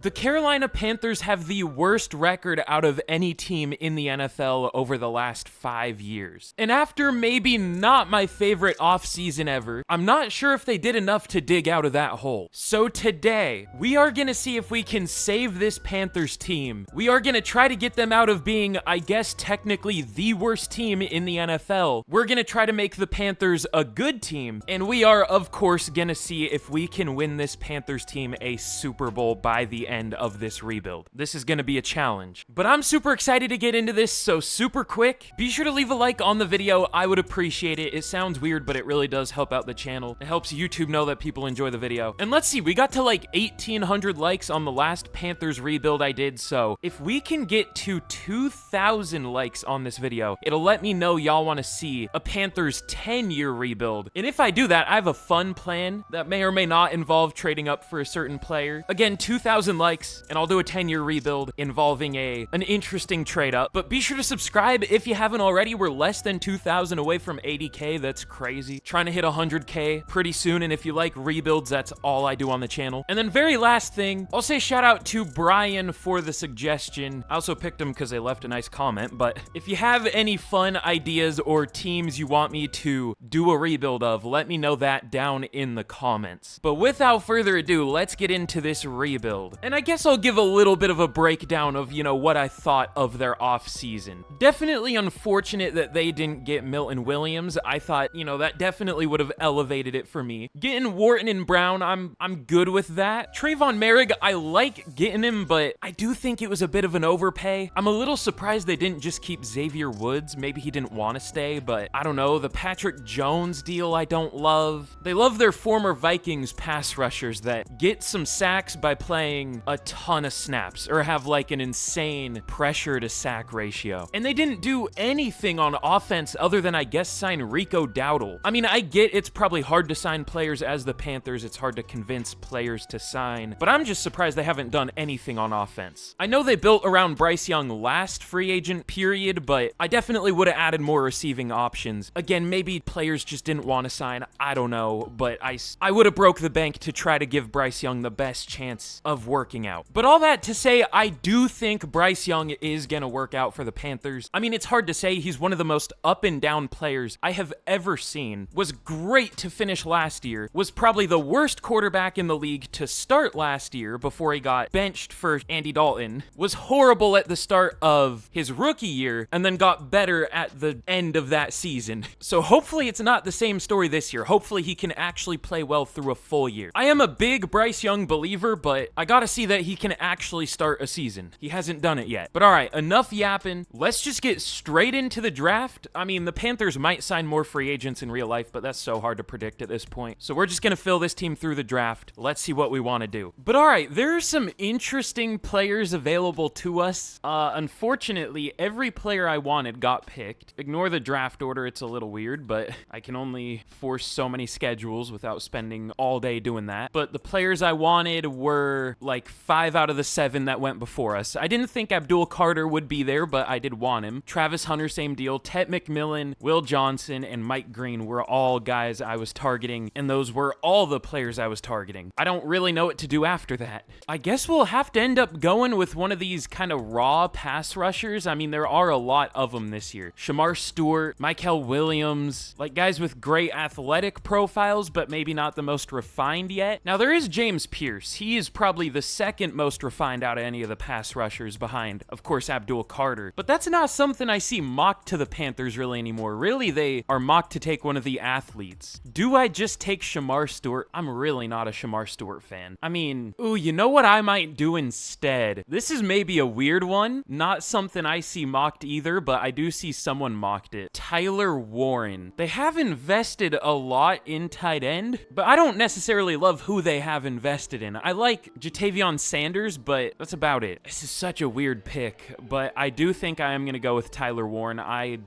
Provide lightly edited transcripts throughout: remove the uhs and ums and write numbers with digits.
The Carolina Panthers have the worst record out of any team in the NFL over the last 5 years. And after maybe not my favorite offseason ever, I'm not sure if they did enough to dig out of that hole. So today, we are gonna see if we can save this Panthers team. We are gonna try to get them out of being, I guess, technically the worst team in the NFL. We're gonna try to make the Panthers a good team, and we are, of course, gonna see if we can win this Panthers team a Super Bowl by the end of this rebuild. This is gonna be a challenge, but I'm super excited to get into this, so super quick. Be sure to leave a like on the video. I would appreciate it. It sounds weird, but it really does help out the channel. It helps YouTube know that people enjoy the video. And let's see, we got to like 1,800 likes on the last Panthers rebuild I did, so if we can get to 2,000 likes on this video, it'll let me know y'all want to see a Panthers 10-year rebuild. And if I do that, I have a fun plan that may or may not involve trading up for a certain player. Again, 2,000 likes, and I'll do a 10-year rebuild involving an interesting trade up. But be sure to subscribe if you haven't already. We're less than 2,000 away from 80K. That's crazy. Trying to hit 100K pretty soon, and if you like rebuilds, that's all I do on the channel. And then very last thing, I'll say shout out to Brian for the suggestion. I also picked him because they left a nice comment, but if you have any fun ideas or teams you want me to do a rebuild of, let me know that down in the comments. But without further ado, let's get into this rebuild. And I guess I'll give a little bit of a breakdown of, you know, what I thought of their offseason. Definitely unfortunate that they didn't get Milton Williams. I thought, you know, that definitely would have elevated it for me. Getting Wharton and Brown, I'm good with that. Trayvon Merrick, I like getting him, but I do think it was a bit of an overpay. I'm a little surprised they didn't just keep Xavier Woods. Maybe he didn't want to stay, but I don't know. The Patrick Jones deal I don't love. They love their former Vikings pass rushers that get some sacks by playing a ton of snaps or have like an insane pressure to sack ratio. And they didn't do anything on offense other than, I guess, sign Rico Dowdle. I mean, I get it's probably hard to sign players as the Panthers. It's hard to convince players to sign, but I'm just surprised they haven't done anything on offense. I know they built around Bryce Young last free agent period, but I definitely would have added more receiving options. Again, maybe players just didn't want to sign. I don't know, but I would have broke the bank to try to give Bryce Young the best chance of working out. But all that to say, I do think Bryce Young is going to work out for the Panthers. I mean, it's hard to say. He's one of the most up and down players I have ever seen. Was great to finish last year. Was probably the worst quarterback in the league to start last year before he got benched for Andy Dalton. Was horrible at the start of his rookie year and then got better at the end of that season. So hopefully it's not the same story this year. Hopefully he can actually play well through a full year. I am a big Bryce Young believer, but I gotta see that he can actually start a season. He hasn't done it yet. But all right, enough yapping. Let's just get straight into the draft. I mean, the Panthers might sign more free agents in real life, but that's so hard to predict at this point. So we're just gonna fill this team through the draft. Let's see what we want to do. But all right, there are some interesting players available to us. Unfortunately, every player I wanted got picked. Ignore the draft order. It's a little weird, but I can only force so many schedules without spending all day doing that. But the players I wanted were like 5 out of the 7 that went before us. I didn't think Abdul Carter would be there, but I did want him. Travis Hunter, same deal. Ted McMillan, Will Johnson, and Mike Green were all guys I was targeting, and those were all the players I was targeting. I don't really know what to do after that. I guess we'll have to end up going with one of these kind of raw pass rushers. I mean, there are a lot of them this year. Shamar Stewart, Mykel Williams, like guys with great athletic profiles, but maybe not the most refined yet. Now, there is James Pierce. He is probably the second most refined out of any of the pass rushers behind, of course, Abdul Carter. But that's not something I see mocked to the Panthers really anymore. Really, they are mocked to take one of the athletes. Do I just take Shamar Stewart? I'm really not a Shamar Stewart fan. I mean, ooh, you know what I might do instead? This is maybe a weird one. Not something I see mocked either, but I do see someone mocked it. Tyler Warren. They have invested a lot in tight end, but I don't necessarily love who they have invested in. I like Jatavion Sanders, but that's about it. This is such a weird pick, but I do think I am going to go with Tyler Warren.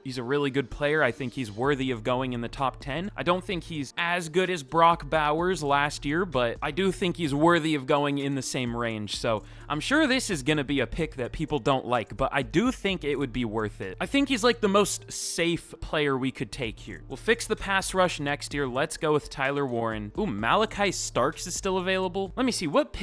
He's a really good player. I think he's worthy of going in the top 10. I don't think he's as good as Brock Bowers last year, but I do think he's worthy of going in the same range. So I'm sure this is going to be a pick that people don't like, but I do think it would be worth it. I think he's like the most safe player we could take here. We'll fix the pass rush next year. Let's go with Tyler Warren. Ooh, Malachi Starks is still available. Let me see, what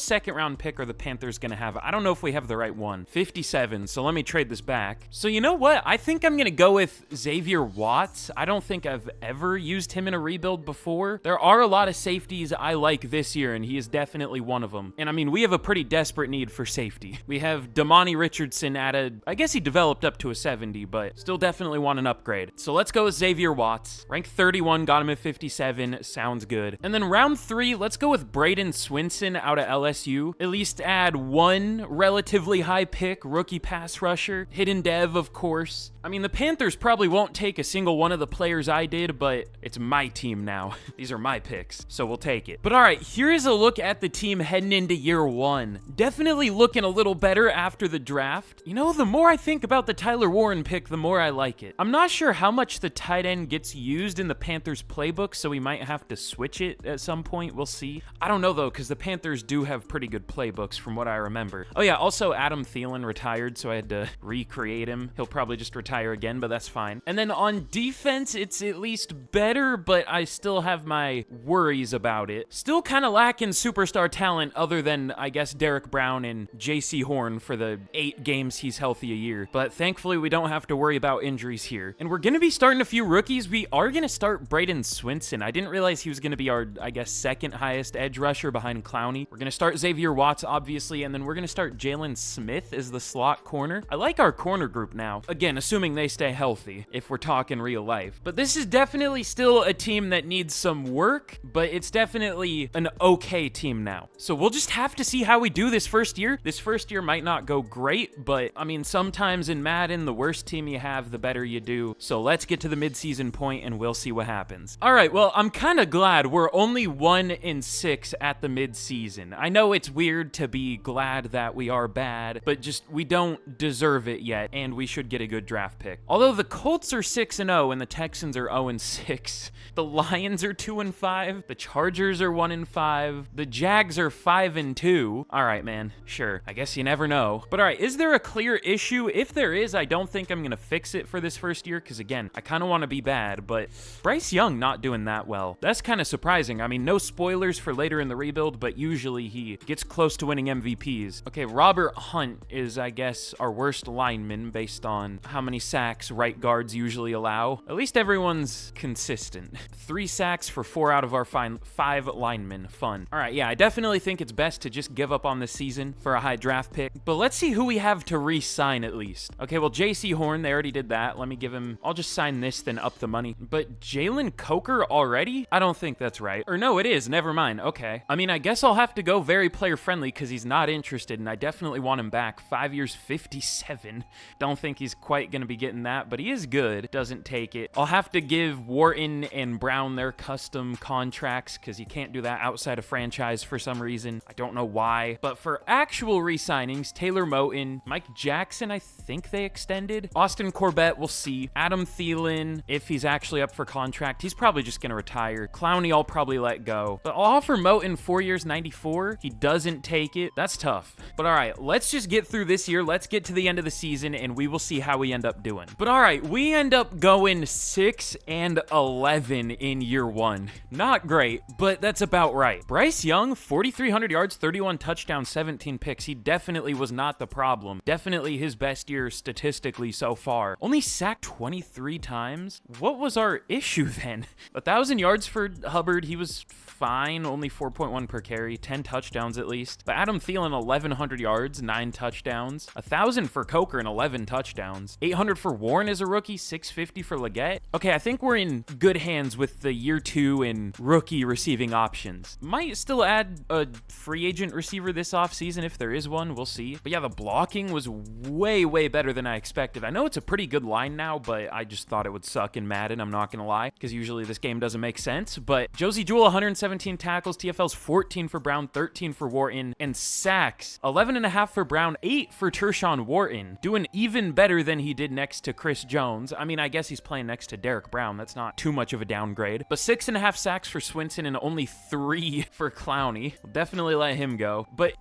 second round pick are the Panthers gonna have? I don't know if we have the right one. 57, so let me trade this back. So you know what? I think I'm gonna go with Xavier Watts. I don't think I've ever used him in a rebuild before. There are a lot of safeties I like this year, and he is definitely one of them. And I mean, we have a pretty desperate need for safety. We have Damani Richardson at I guess he developed up to a 70, but still definitely want an upgrade. So let's go with Xavier Watts. Rank 31, got him at 57, sounds good. And then round 3, let's go with Braden Swinson out of LSU. At least add one relatively high pick, rookie pass rusher. Hidden dev, of course. I mean, the Panthers probably won't take a single one of the players I did, but it's my team now. These are my picks, so we'll take it. But all right, here is a look at the team heading into year 1. Definitely looking a little better after the draft. You know, the more I think about the Tyler Warren pick, the more I like it. I'm not sure how much the tight end gets used in the Panthers playbook, so we might have to switch it at some point. We'll see. I don't know, though, because the Panthers do have pretty good playbooks from what I remember. Oh, yeah, also Adam Thielen retired, so I had to recreate him. He'll probably just retire again, but that's fine. And then on defense, it's at least better, but I still have my worries about it. Still kind of lacking superstar talent other than, I guess, Derek Brown and JC Horn for the 8 games he's healthy a year. But thankfully, we don't have to worry about injuries here. And we're going to be starting a few rookies. We are going to start Braden Swinson. I didn't realize he was going to be our, I guess, second highest edge rusher behind Clowney. We're going to start Xavier Watts, obviously, and then we're going to start Jalen Smith as the slot corner. I like our corner group now. Again, assuming they stay healthy, if we're talking real life. But this is definitely still a team that needs some work, but it's definitely an okay team now. So we'll just have to see how we do this first year. This first year might not go great, but I mean, sometimes in Madden, the worse team you have, the better you do. So let's get to the midseason point and we'll see what happens. All right, well, I'm kind of glad we're only 1-6 at the midseason. I know it's weird to be glad that we are bad, but just we don't deserve it yet, and we should get a good draft pick. Although the Colts are 6-0 and the Texans are 0-6. The Lions are 2-5. The Chargers are 1-5. The Jags are 5-2. All right, man. Sure. I guess you never know. But all right, is there a clear issue? If there is, I don't think I'm going to fix it for this first year because, again, I kind of want to be bad, but Bryce Young not doing that well. That's kind of surprising. I mean, no spoilers for later in the rebuild, but usually he gets close to winning MVPs. Okay, Robert Hunt is, I guess, our worst lineman based on how many sacks right guards usually allow. At least everyone's consistent. 3 sacks for 4 out of our 5 linemen. Fun. All right, yeah, I definitely think it's best to just give up on this season for a high draft pick, but let's see who we have to re-sign at least. Okay, well, JC Horn, they already did that. Let me give him, I'll just sign this, then up the money. But Jalen Coker already? I don't think that's right. Or no, it is. Never mind. Okay. I mean, I guess I'll have to go very player friendly because he's not interested, and I definitely want him back. 5 years, 57. Don't think he's quite going to be getting that, but he is good. Doesn't take it. I'll have to give Wharton and Brown their custom contracts because you can't do that outside of franchise for some reason. I don't know why. But for actual re-signings, Taylor Moton, Mike Jackson, I think they extended. Austin Corbett, we'll see. Adam Thielen, if he's actually up for contract, he's probably just going to retire. Clowney, I'll probably let go. But I'll offer Moton 4 years, 94. He doesn't take it. That's tough. But all right, let's just get through this year. Let's get to the end of the season, and we will see how we end up doing. But all right, we end up going 6-11 in year 1. Not great, but that's about right. Bryce Young, 4,300 yards, 31 touchdowns, 17 picks. He definitely was not the problem. Definitely his best year statistically so far. Only sacked 23 times. What was our issue then? 1,000 yards for Hubbard. He was fine. Only 4.1 per carry. 10 touchdowns at least. But Adam Thielen, 1,100 yards, 9 touchdowns. 1,000 for Coker and 11 touchdowns. 800 for Warren as a rookie. 650 for Leggett. Okay, I think we're in good hands with the year 2 and rookie receiving options. Might still add a free agent receiver this offseason if there is one. We'll see. But yeah, the blocking was way, way better than I expected. I know it's a pretty good line now, but I just thought it would suck in Madden. I'm not going to lie, because usually this game doesn't make sense. But Josie Jewell, 117 tackles. TFL's 14 for Brown, 13 for Wharton. And sacks, 11.5 for Brown, 8 for Tershawn Wharton. Doing even better than he did next to Chris Jones. I mean, I guess he's playing next to Derek Brown. That's not too much of a downgrade. But 6.5 sacks for Swinson and only 3 for Clowney. We'll definitely let him go. But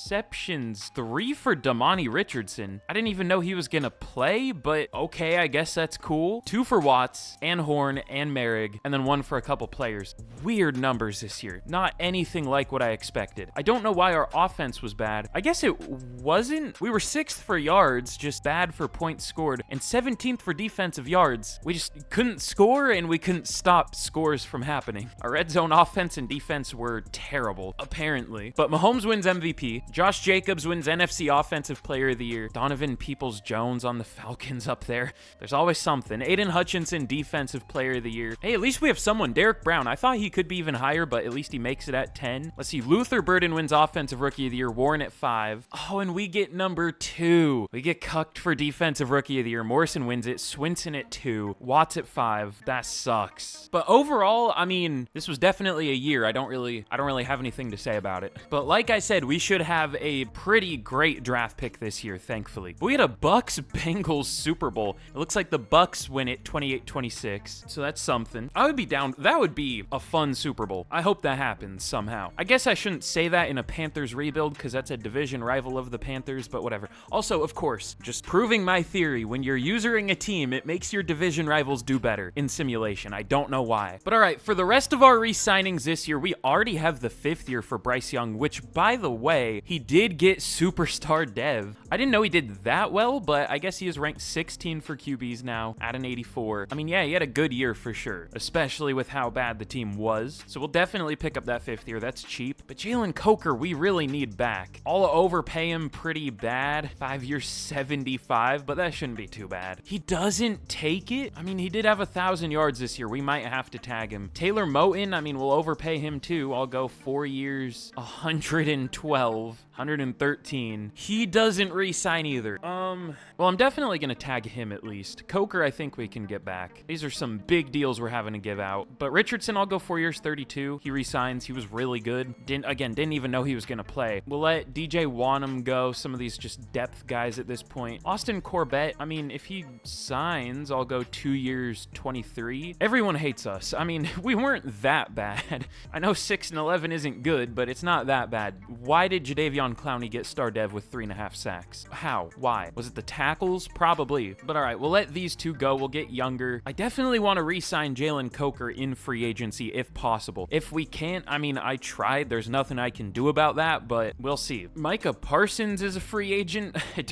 receptions, 3 for Damani Richardson. I didn't even know he was gonna play, but okay, I guess that's cool. 2 for Watts, and Horn, and Merrick, and then 1 for a couple players. Weird numbers this year. Not anything like what I expected. I don't know why our offense was bad. I guess it wasn't. We were 6th for yards, just bad for points scored, and 17th for defensive yards. We just couldn't score, and we couldn't stop scores from happening. Our red zone offense and defense were terrible, apparently. But Mahomes wins MVP. Josh Jacobs wins NFC Offensive Player of the Year. Donovan Peoples-Jones on the Falcons up there. There's always something. Aiden Hutchinson, Defensive Player of the Year. Hey, at least we have someone. Derek Brown. I thought he could be even higher, but at least he makes it at 10. Let's see. Luther Burden wins Offensive Rookie of the Year. Warren at 5. Oh, and we get number 2. We get cucked for Defensive Rookie of the Year. Morrison wins it. Swinson at 2. Watts at 5. That sucks. But overall, I mean, this was definitely a year. I don't really have anything to say about it. But like I said, we should have a pretty great draft pick this year, thankfully. We had a Bucks-Bengals Super Bowl. It looks like the Bucks win it 28-26. So that's something. I would be down. That would be a fun Super Bowl. I hope that happens somehow. I guess I shouldn't say that in a Panthers rebuild because that's a division rival of the Panthers, but whatever. Also, of course, just proving my theory, when you're usering a team, it makes your division rivals do better in simulation. I don't know why. But all right, for the rest of our re-signings this year, we already have the 5th year for Bryce Young, which, by the way, he did get Superstar Dev. I didn't know he did that well, but I guess he is ranked 16 for QBs now at an 84. I mean, yeah, he had a good year for sure, especially with how bad the team was. So we'll definitely pick up that 5th year. That's cheap. But Jalen Coker, we really need back. I'll overpay him pretty bad. 5 years, 75, but that shouldn't be too bad. He doesn't take it. I mean, he did have 1,000 yards this year. We might have to tag him. Taylor Moton, I mean, we'll overpay him too. I'll go 4 years, 112. 113. He doesn't re-sign either. Well, I'm definitely going to tag him at least. Coker, I think we can get back. These are some big deals we're having to give out. But Richardson, I'll go 4 years, 32. He re-signs. He was really good. Didn't even know he was going to play. We'll let DJ Wanham go. Some of these just depth guys at this point. Austin Corbett, I mean, if he signs, I'll go 2 years, 23. Everyone hates us. I mean, we weren't that bad. I know 6-11 isn't good, but it's not that bad. Why did Jadeveon Clowney get star dev with 3.5 sacks? How? Why? Was it the tackles? Probably. But all right, we'll let these two go. We'll get younger. I definitely want to re-sign Jalen Coker in free agency if possible. If we can't, I mean, I tried. There's nothing I can do about that, but we'll see. Micah Parsons is a free agent. I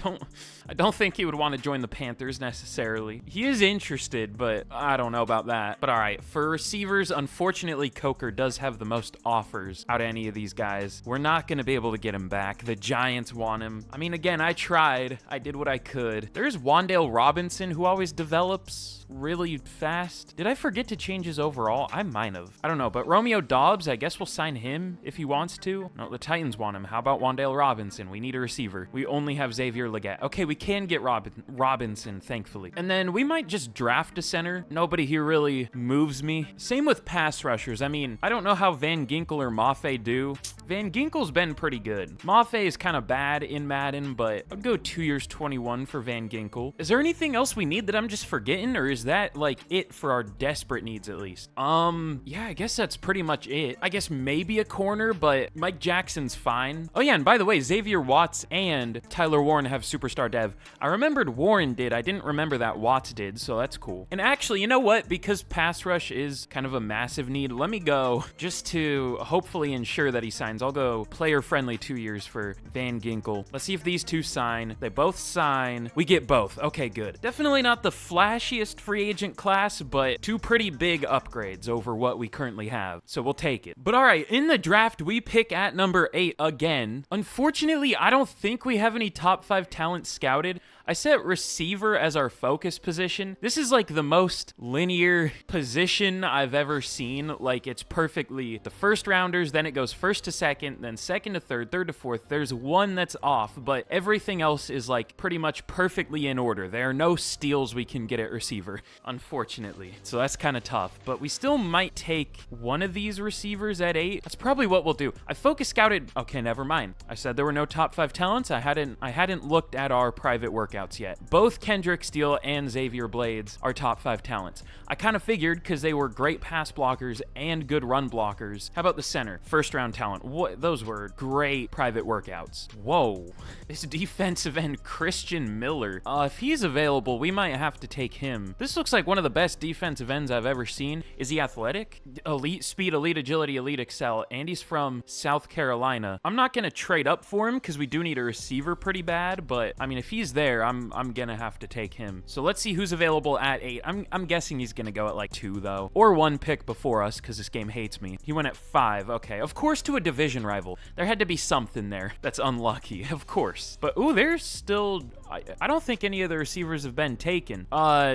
don't think he would want to join the Panthers necessarily. He is interested, but I don't know about that. But all right, for receivers, unfortunately, Coker does have the most offers out of any of these guys. We're not going to be able to get him back. The Giants want him. I mean, again, I tried. I did what I could. There's Wan'Dale Robinson, who always develops really fast. Did I forget to change his overall? I might have. I don't know, but Romeo Dobbs, I guess we'll sign him if he wants to. No, the Titans want him. How about Wan'Dale Robinson? We need a receiver. We only have Xavier Legette. Okay, we can get Robinson, thankfully. And then we might just draft a center. Nobody here really moves me. Same with pass rushers. I mean, I don't know how Van Ginkel or Mafe do. Van Ginkel's been pretty good. Mafe is kind of bad in Madden, but I'd go 2 years, 21 for Van Ginkel. Is there anything else we need that I'm just forgetting, or is that like it for our desperate needs at least? Yeah, I guess that's pretty much it. I guess maybe a corner, but Mike Jackson's fine. Oh yeah, and by the way, Xavier Watts and Tyler Warren have superstar dev. I remembered Warren did. I didn't remember that Watts did, so that's cool. And actually, you know what? Because pass rush is kind of a massive need, let me go, just to hopefully ensure that he signs, I'll go player-friendly 2 years for Van Ginkel. Let's see if these two sign. They both sign. We get both. Okay, good. Definitely not the flashiest free agent class, but two pretty big upgrades over what we currently have, so we'll take it. But all right, in the draft, we pick at number 8 again. Unfortunately, I don't think we have any top 5 talent scouted. I set receiver as our focus position. This is like the most linear position I've ever seen. Like, it's perfectly the first rounders, then it goes first to second, then second to third, third to fourth. There's one that's off, but everything else is like pretty much perfectly in order. There are no steals we can get at receiver, unfortunately. So that's kind of tough, but we still might take one of these receivers at 8. That's probably what we'll do. I focus scouted. Okay, never mind. I said there were no top 5 talents. I hadn't looked at our private workouts yet. Both Kendrick Steele and Xavier Blades are top 5 talents. I kind of figured because they were great pass blockers and good run blockers. How about the center? First round talent. What? Those were great private private workouts. Whoa. This defensive end, Christian Miller. If he's available, we might have to take him. This looks like one of the best defensive ends I've ever seen. Is he athletic? Elite speed, elite agility, elite excel, and he's from South Carolina. I'm not gonna trade up for him because we do need a receiver pretty bad, but I mean, if he's there, I'm gonna have to take him. So let's see who's available at 8. I'm guessing he's gonna go at like 2 though, or 1 pick before us because this game hates me. He went at 5. Okay, of course, to a division rival. There had to be something there that's unlucky, of course. But ooh, there's still, I don't think any of the receivers have been taken.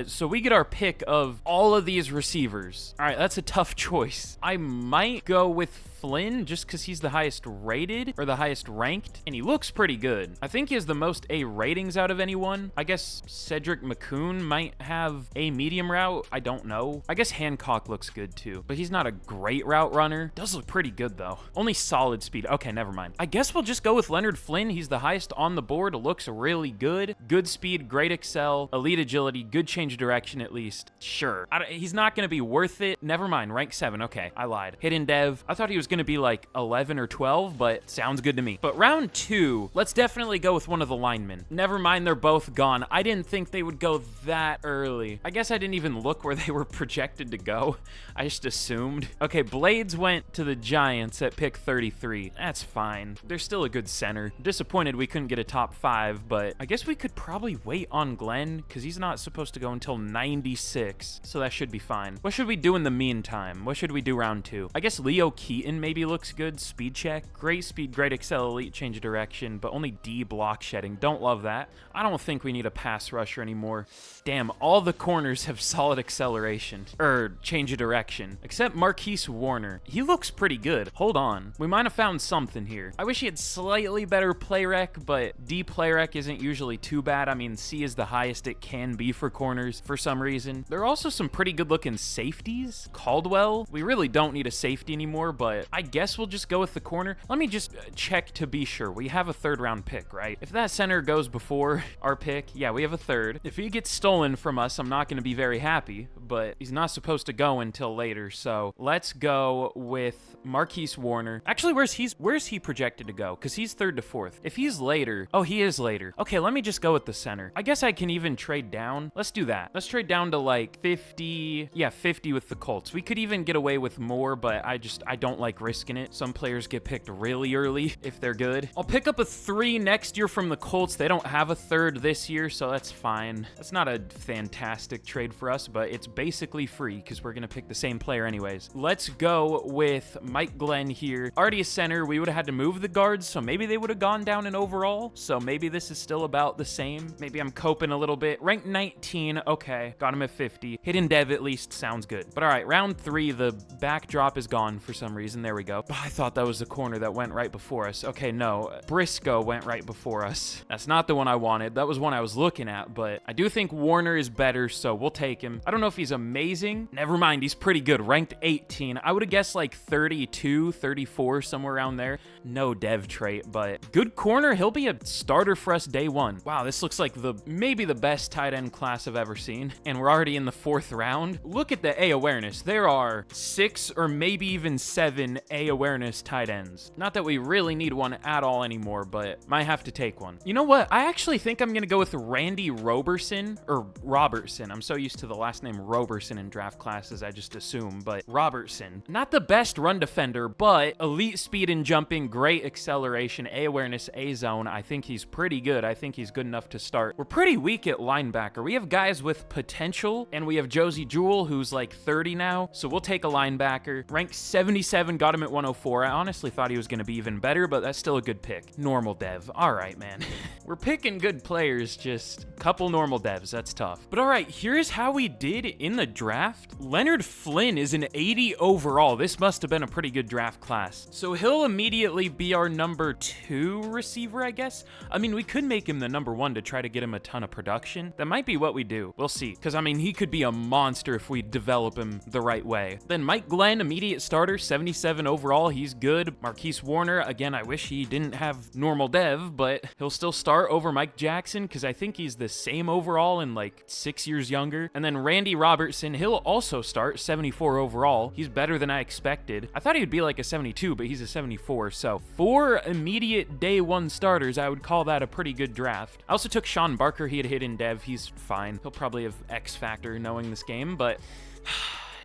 So we get our pick of all of these receivers. All right, that's a tough choice. I might go with Flynn just because he's the highest rated or the highest ranked, and he looks pretty good. I think he has the most A ratings out of anyone. I guess Cedric McCoon might have a medium route. I don't know. I guess Hancock looks good too, but he's not a great route runner. Does look pretty good though. Only solid speed. Okay, never mind. I guess we'll just go with Leonard Flynn. He's the highest on the board. Looks really good. Good speed, great excel, elite agility, good change of direction at least. Sure. He's not going to be worth it. Never mind. Rank 7. Okay, I lied. Hidden dev. I thought he was going to be like 11 or 12, but sounds good to me. But round 2, let's definitely go with one of the linemen. Never mind, they're both gone. I didn't think they would go that early. I guess I didn't even look where they were projected to go. I just assumed. Okay, Blades went to the Giants at pick 33. That's fine. They're still a good center. Disappointed we couldn't get a top 5, but I guess we could probably wait on Glenn because he's not supposed to go until 96, so that should be fine. What should we do in the meantime? What should we do round 2? I guess Leo Keaton maybe looks good. Speed check. Great speed, great excel, elite change of direction, but only D block shedding. Don't love that. I don't think we need a pass rusher anymore. Damn, all the corners have solid acceleration, or change of direction, except Marquise Warner. He looks pretty good. Hold on. We might have found something here. I wish he had slightly better play rec, but D play rec isn't usually too bad. I mean, C is the highest it can be for corners for some reason. There are also some pretty good looking safeties. Caldwell. We really don't need a safety anymore, but I guess we'll just go with the corner. Let me just check to be sure. We have a 3rd round pick, right? If that center goes before our pick, yeah, we have a 3rd. If he gets stolen from us, I'm not going to be very happy, but he's not supposed to go until later. So let's go with Marquise Warner. Actually, where's he projected to go? Because he's 3rd to 4th. If he's later, oh, he is later. Okay, let me just go with the center. I guess I can even trade down. Let's do that. Let's trade down to like 50. Yeah, 50 with the Colts. We could even get away with more, but I don't like risking it. Some players get picked really early if they're good. I'll pick up a 3 next year from the Colts. They don't have a 3rd this year, so that's fine. That's not a fantastic trade for us, but it's basically free because we're going to pick the same player anyways. Let's go with Mike Glenn here. Already a center. We would have had to move the guards, so maybe they would have gone down in overall. So maybe this is still about the same. Maybe I'm coping a little bit. Rank 19. Okay. Got him at 50. Hidden dev at least sounds good. But all right, round 3, the backdrop is gone for some reason. There we go. Oh, I thought that was the corner that went right before us. Okay, no. Briscoe went right before us. That's not the one I wanted. That was one I was looking at, but I do think Warner is better, so we'll take him. I don't know if he's amazing. Never mind. He's pretty good. Ranked 18. I would have guessed like 32, 34, somewhere around there. No dev trait, but good corner. He'll be a starter for us day 1. Wow, this looks like maybe the best tight end class I've ever seen, and we're already in the 4th round. Look at the A awareness. There are 6 or maybe even 7 A awareness tight ends. Not that we really need one at all anymore, but might have to take one. You know what? I actually think I'm gonna go with Randy Robertson, or Robertson. I'm so used to the last name Roberson in draft classes, I just assume, but Robertson. Not the best run defender, but elite speed and jumping, great acceleration, A awareness, A zone. I think he's pretty good. I think he's good enough to start. We're pretty weak at linebacker. We have guys with potential, and we have Josie Jewell, who's like 30 now, so we'll take a linebacker. Rank 77, got him at 104. I honestly thought he was going to be even better, but that's still a good pick. Normal dev. All right, man. We're picking good players, just a couple normal devs. That's tough. But all right, here's how we did in the draft. Leonard Flynn is an 80 overall. This must have been a pretty good draft class. So he'll immediately be our number 2 receiver, I guess. I mean, we could make him the number 1 to try to get him a ton of production. That might be what we do. We'll see. Because, I mean, he could be a monster if we develop him the right way. Then Mike Glenn, immediate starter, 77 77 overall. He's good. Marquise Warner, again, I wish he didn't have normal dev, but he'll still start over Mike Jackson because I think he's the same overall and like 6 years younger. And then Randy Robertson, he'll also start 74 overall. He's better than I expected. I thought he would be like a 72, but he's a 74. So 4 immediate day 1 starters, I would call that a pretty good draft. I also took Sean Barker. He had hit in dev. He's fine. He'll probably have X factor knowing this game, but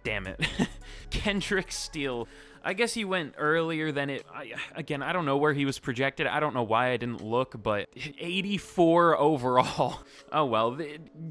damn it. Kendrick Steele. I guess he went earlier than it. Again, I don't know where he was projected. I don't know why I didn't look, but 84 overall. Oh well,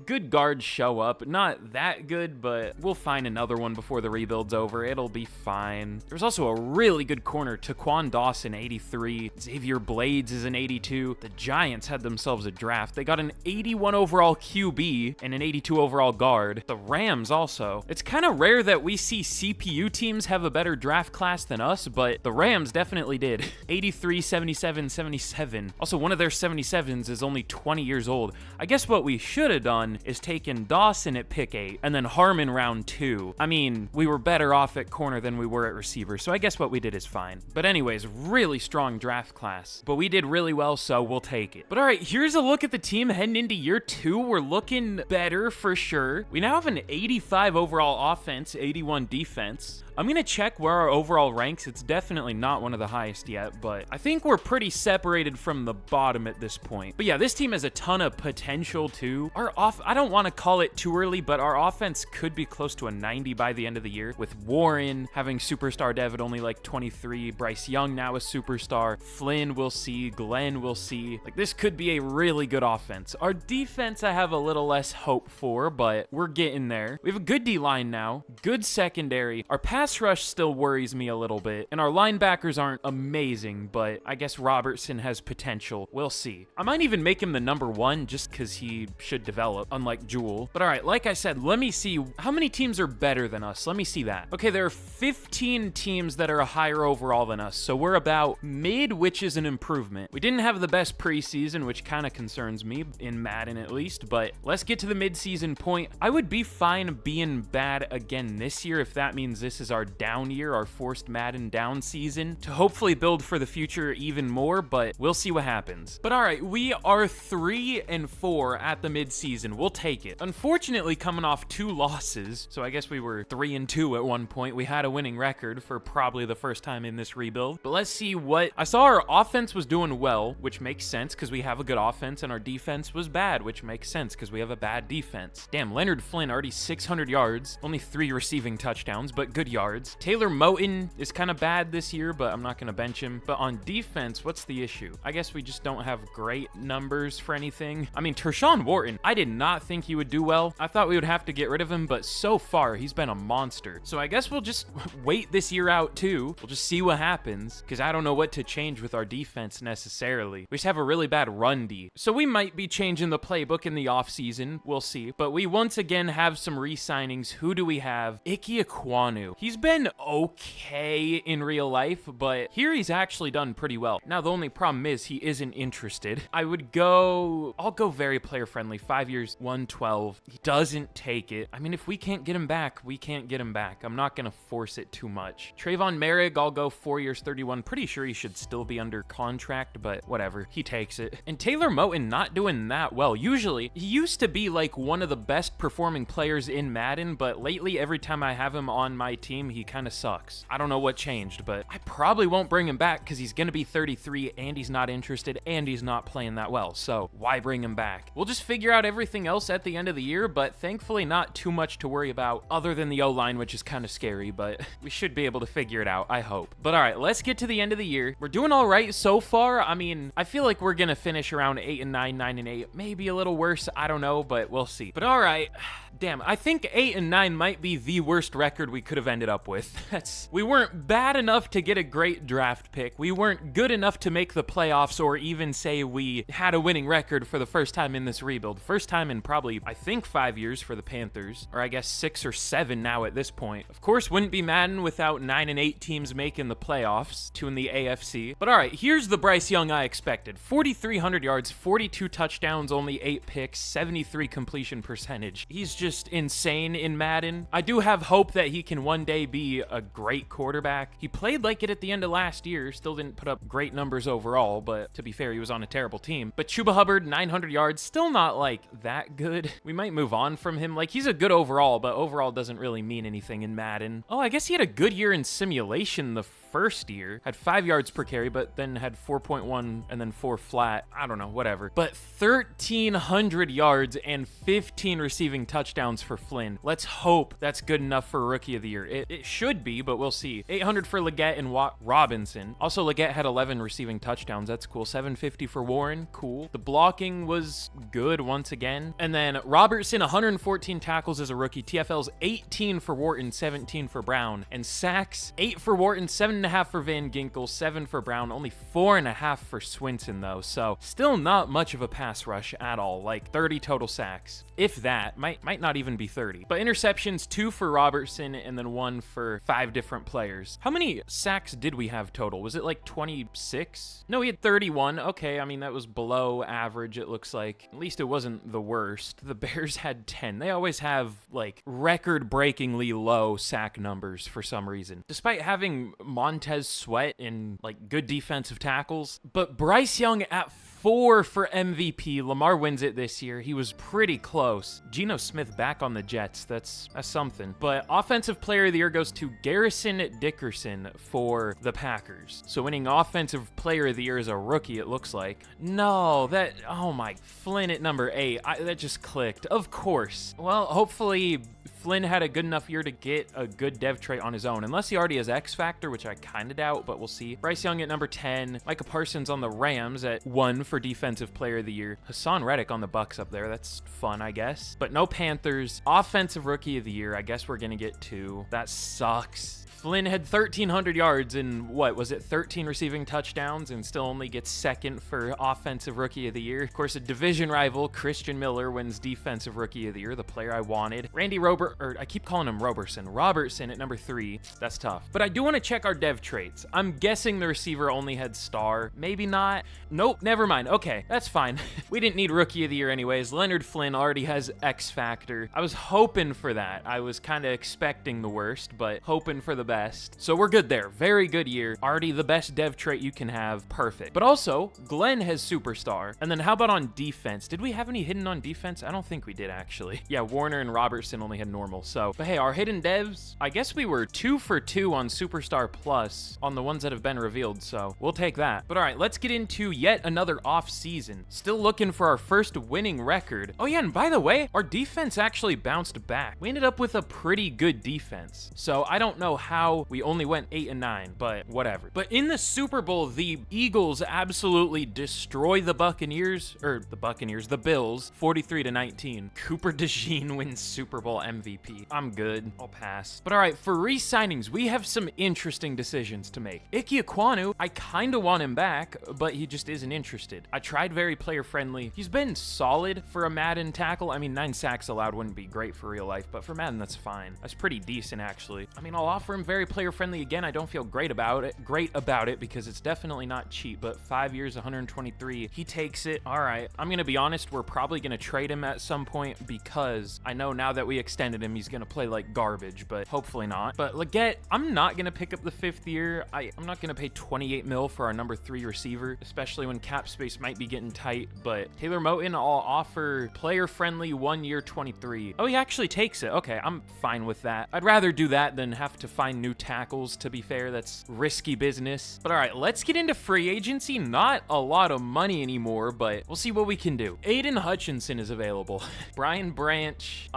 good guards show up. Not that good, but we'll find another one before the rebuild's over. It'll be fine. There's also a really good corner. Taquan Dawson, 83. Xavier Blades is an 82. The Giants had themselves a draft. They got an 81 overall QB and an 82 overall guard. The Rams also. It's kind of rare that we see CPU teams have a better draft class than us, but the Rams definitely did. 83, 77, 77. Also, one of their 77s is only 20 years old. I guess what we should have done is taken Dawson at pick 8 and then Harmon round 2. I mean, we were better off at corner than we were at receiver, so I guess what we did is fine. But anyways, really strong draft class. But we did really well, so we'll take it. But all right, here's a look at the team heading into year 2. We're looking better for sure. We now have an 85 overall offense, 81 defense. I'm going to check where our overall ranks. It's definitely not one of the highest yet, but I think we're pretty separated from the bottom at this point. But yeah, this team has a ton of potential too. I don't want to call it too early, but our offense could be close to a 90 by the end of the year, with Warren having superstar dev at only like 23, Bryce Young now a superstar, Flynn we'll see, Glenn we'll see. Like, this could be a really good offense. Our defense I have a little less hope for, but we're getting there. We have a good D-line now, good secondary. Our pass rush still worries me a little bit, and our linebackers aren't amazing, but I guess Robertson has potential. We'll see. I might even make him the number 1 just because he should develop, unlike Jewel. But all right, like I said, let me see how many teams are better than us. Let me see that. Okay, there are 15 teams that are higher overall than us, so we're about mid, which is an improvement. We didn't have the best preseason, which kind of concerns me, in Madden at least, but let's get to the mid-season point. I would be fine being bad again this year if that means this is our down year, our forced Madden down season, to hopefully build for the future even more, but we'll see what happens. But all right, we are 3-4 at the mid-season. We'll take it. Unfortunately, coming off 2 losses, so I guess we were 3-2 at one point. We had a winning record for probably the first time in this rebuild, but let's see what... I saw our offense was doing well, which makes sense because we have a good offense, and our defense was bad, which makes sense because we have a bad defense. Damn, Leonard Flynn already 600 yards, only 3 receiving touchdowns, but good yards. Taylor Moton is kind of bad this year, but I'm not going to bench him. But on defense, what's the issue? I guess we just don't have great numbers for anything. I mean, Tershawn Wharton, I did not think he would do well. I thought we would have to get rid of him, but so far, he's been a monster. So I guess we'll just wait this year out too. We'll just see what happens, because I don't know what to change with our defense necessarily. We just have a really bad run D. So we might be changing the playbook in the offseason. We'll see. But we once again have some re-signings. Who do we have? Ike Ekwonu. He's been okay in real life, but here he's actually done pretty well. Now, the only problem is he isn't interested. I'll go very player friendly. 5 years, 112. He doesn't take it. I mean, if we can't get him back, we can't get him back. I'm not going to force it too much. Trayvon Merrick, I'll go 4 years, 31. Pretty sure he should still be under contract, but whatever. He takes it. And Taylor Moton not doing that well. Usually, he used to be like one of the best performing players in Madden, but lately, every time I have him on my team, he kind of sucks. I don't know what changed, but I probably won't bring him back because he's going to be 33 and he's not interested and he's not playing that well. So why bring him back? We'll just figure out everything else at the end of the year, but thankfully not too much to worry about other than the O-line, which is kind of scary, but we should be able to figure it out, I hope. But all right, let's get to the end of the year. We're doing all right so far. I mean, I feel like we're going to finish around 8-9, 9-8, maybe a little worse. I don't know, but we'll see. But all right. Damn, I think 8-9 might be the worst record we could have ended up with. We weren't bad enough to get a great draft pick. We weren't good enough to make the playoffs or even say we had a winning record for the first time in this rebuild. First time in probably, I think, 5 years for the Panthers, or I guess 6 or 7 now at this point. Of course, wouldn't be Madden without 9-8 teams making the playoffs, 2 in the AFC. But all right, here's the Bryce Young I expected. 4,300 yards, 42 touchdowns, only 8 picks, 73 completion percentage. He's just insane in Madden. I do have hope that he can one day day be a great quarterback. He played like it at the end of last year, still didn't put up great numbers overall, but to be fair, he was on a terrible team. But Chuba Hubbard, 900 yards, still not like that good. We might move on from him. Like, he's a good overall, but overall doesn't really mean anything in Madden. Oh, I guess he had a good year in simulation the first year. Had 5 yards per carry, but then had 4.1 and then 4 flat. I don't know, whatever. But 1,300 yards and 15 receiving touchdowns for Flynn. Let's hope that's good enough for Rookie of the Year. It should be, but we'll see. 800 for Leggett and Robinson. Also, Leggett had 11 receiving touchdowns. That's cool. 750 for Warren. Cool. The blocking was good once again. And then Robertson, 114 tackles as a rookie. TFL's 18 for Wharton, 17 for Brown. And sacks, 8 for Wharton, 7.5 for Van Ginkel, 7 for Brown, only 4.5 for Swinson though. So still not much of a pass rush at all, like 30 total sacks. If that, might not even be 30. But interceptions, 2 for Robertson and then 1 for 5 different players. How many sacks did we have total? Was it like 26? No, he had 31. Okay, I mean, that was below average, it looks like. At least it wasn't the worst. The Bears had 10. They always have like record-breakingly low sack numbers for some reason. Despite having Montez Sweat in like good defensive tackles. But Bryce Young at 4 for MVP. Lamar wins it this year. He was pretty close. Geno Smith back on the Jets. That's something. But Offensive Player of the Year goes to Garrison Dickerson for the Packers. So winning Offensive Player of the Year as a rookie, it looks like. No, oh my, Flynn at number 8. That just clicked. Of course. Well, hopefully Flynn had a good enough year to get a good dev trait on his own, unless he already has X Factor, which I kind of doubt, but we'll see. Bryce Young at number 10, Micah Parsons on the Rams at 1 for Defensive Player of the Year. Hassan Reddick on the Bucks up there. That's fun, I guess. But no Panthers. Offensive Rookie of the Year. I guess we're gonna get 2. That sucks. Flynn had 1,300 yards and what was it, 13 receiving touchdowns, and still only gets 2nd for Offensive Rookie of the Year. Of course, a division rival, Christian Miller, wins Defensive Rookie of the Year, the player I wanted. I keep calling him Robertson at number 3. That's tough. But I do want to check our dev traits. I'm guessing the receiver only had star. Maybe not. Nope, never mind. Okay, that's fine. We didn't need Rookie of the Year anyways. Leonard Flynn already has X Factor. I was hoping for that. I was kind of expecting the worst, but hoping for the best. So we're good there. Very good year. Already the best dev trait you can have. Perfect. But also, Glenn has superstar. And then how about on defense? Did we have any hidden on defense? I don't think we did, actually. Yeah, Warner and Robertson only had normal. So, but hey, our hidden devs, I guess we were 2 for 2 on Superstar Plus on the ones that have been revealed. So we'll take that. But all right, let's get into yet another off season. Still looking for our first winning record. Oh yeah, and by the way, our defense actually bounced back. We ended up with a pretty good defense. So I don't know how we only went 8 and 9, but whatever. But in the Super Bowl, the Eagles absolutely destroy the the Bills, 43-19. Cooper DeJean wins Super Bowl MVP. I'm good. I'll pass. But all right, for re-signings, we have some interesting decisions to make. Ike Ekwonu, I kind of want him back, but he just isn't interested. I tried very player-friendly. He's been solid for a Madden tackle. I mean, 9 sacks allowed wouldn't be great for real life, but for Madden, that's fine. That's pretty decent, actually. I mean, I'll offer him very player-friendly again. I don't feel great about it because it's definitely not cheap, but 5 years, 123. He takes it. All right. I'm going to be honest. We're probably going to trade him at some point because I know now that we extended him, he's going to play like garbage, but hopefully not. But Leggett, I'm not going to pick up the 5th year. I'm not going to pay 28 mil for our number 3 receiver, especially when cap space might be getting tight, but Taylor Moton, I'll offer player-friendly 1 year, 23. Oh, he actually takes it. Okay, I'm fine with that. I'd rather do that than have to find new tackles, to be fair. That's risky business. But all right, let's get into free agency. Not a lot of money anymore, but we'll see what we can do. Aiden Hutchinson is available. Brian Branch.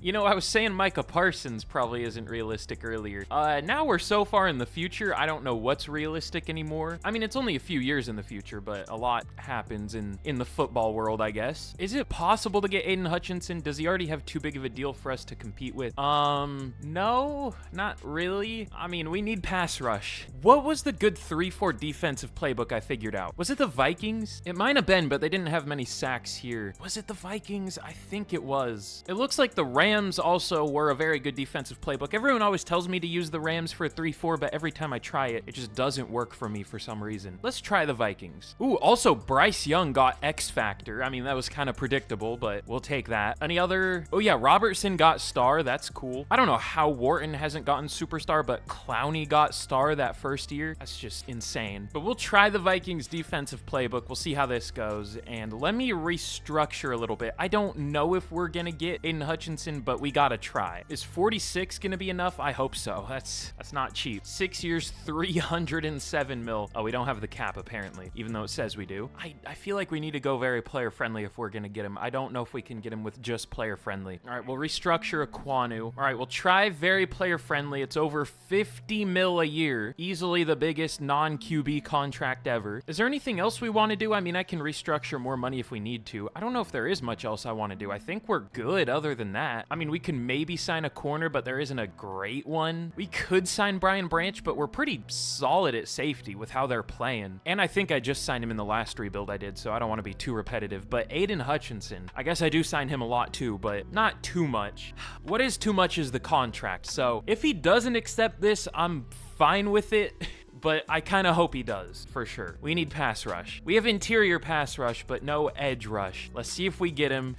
You know, I was saying Micah Parsons probably isn't realistic earlier. Now we're so far in the future, I don't know what's realistic anymore. I mean, it's only a few years in the future, but a lot happens in the football world, I guess. Is it possible to get Aiden Hutchinson? Does he already have too big of a deal for us to compete with? No, not Really? I mean, we need pass rush. What was the good 3-4 defensive playbook I figured out? Was it the Vikings? It might have been, but they didn't have many sacks here. Was it the Vikings? I think it was. It looks like the Rams also were a very good defensive playbook. Everyone always tells me to use the Rams for a 3-4, but every time I try it, it just doesn't work for me for some reason. Let's try the Vikings. Ooh, also Bryce Young got X Factor. I mean, that was kind of predictable, but we'll take that. Any other? Oh yeah, Robertson got star. That's cool. I don't know how Wharton hasn't gotten superstar, but Clowney got star that first year. That's just insane. But we'll try the Vikings defensive playbook. We'll see how this goes. And let me restructure a little bit. I don't know if we're gonna get Aiden Hutchinson, but we gotta try. Is 46 gonna be enough? I hope so. That's not cheap. 6 years, 307 mil. Oh, we don't have the cap apparently, even though it says we do. I feel like we need to go very player friendly if we're gonna get him. I don't know if we can get him with just player friendly. All right, we'll restructure Aquanu. All right, we'll try very player friendly. It's over 50 mil a year. Easily the biggest non-QB contract ever. Is there anything else we want to do? I mean, I can restructure more money if we need to. I don't know if there is much else I want to do. I think we're good other than that. I mean, we can maybe sign a corner, but there isn't a great one. We could sign Brian Branch, but we're pretty solid at safety with how they're playing. And I think I just signed him in the last rebuild I did, so I don't want to be too repetitive. But Aiden Hutchinson, I guess I do sign him a lot too, but not too much. What is too much is the contract. So if he doesn't accept this, I'm fine with it. But I kind of hope he does, for sure. We need pass rush. We have interior pass rush, but no edge rush. Let's see if we get him.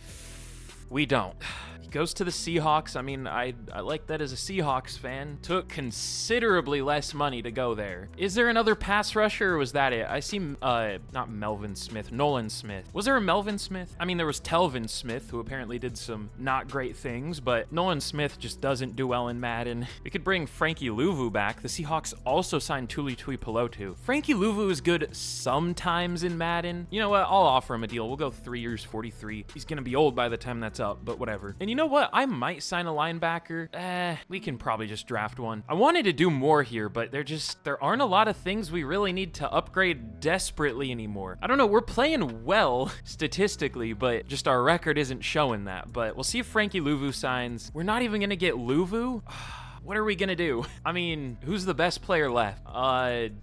We don't. He goes to the Seahawks. I mean, I like that as a Seahawks fan. Took considerably less money to go there. Is there another pass rusher, or was that it? I see, not Melvin Smith, Nolan Smith. Was there a Melvin Smith? I mean, there was Telvin Smith, who apparently did some not great things, but Nolan Smith just doesn't do well in Madden. We could bring Frankie Louvu back. The Seahawks also signed Tuli Tuipulotu. Frankie Louvu is good sometimes in Madden. You know what? I'll offer him a deal. We'll go 3 years, 43. He's gonna be old by the time that's up, but whatever. And you know what? I might sign a linebacker. We can probably just draft one. I wanted to do more here, but there aren't a lot of things we really need to upgrade desperately anymore. I don't know. We're playing well statistically, but just our record isn't showing that. But we'll see if Frankie Louvu signs. We're not even gonna get Louvu. What are we gonna do? I mean, who's the best player left?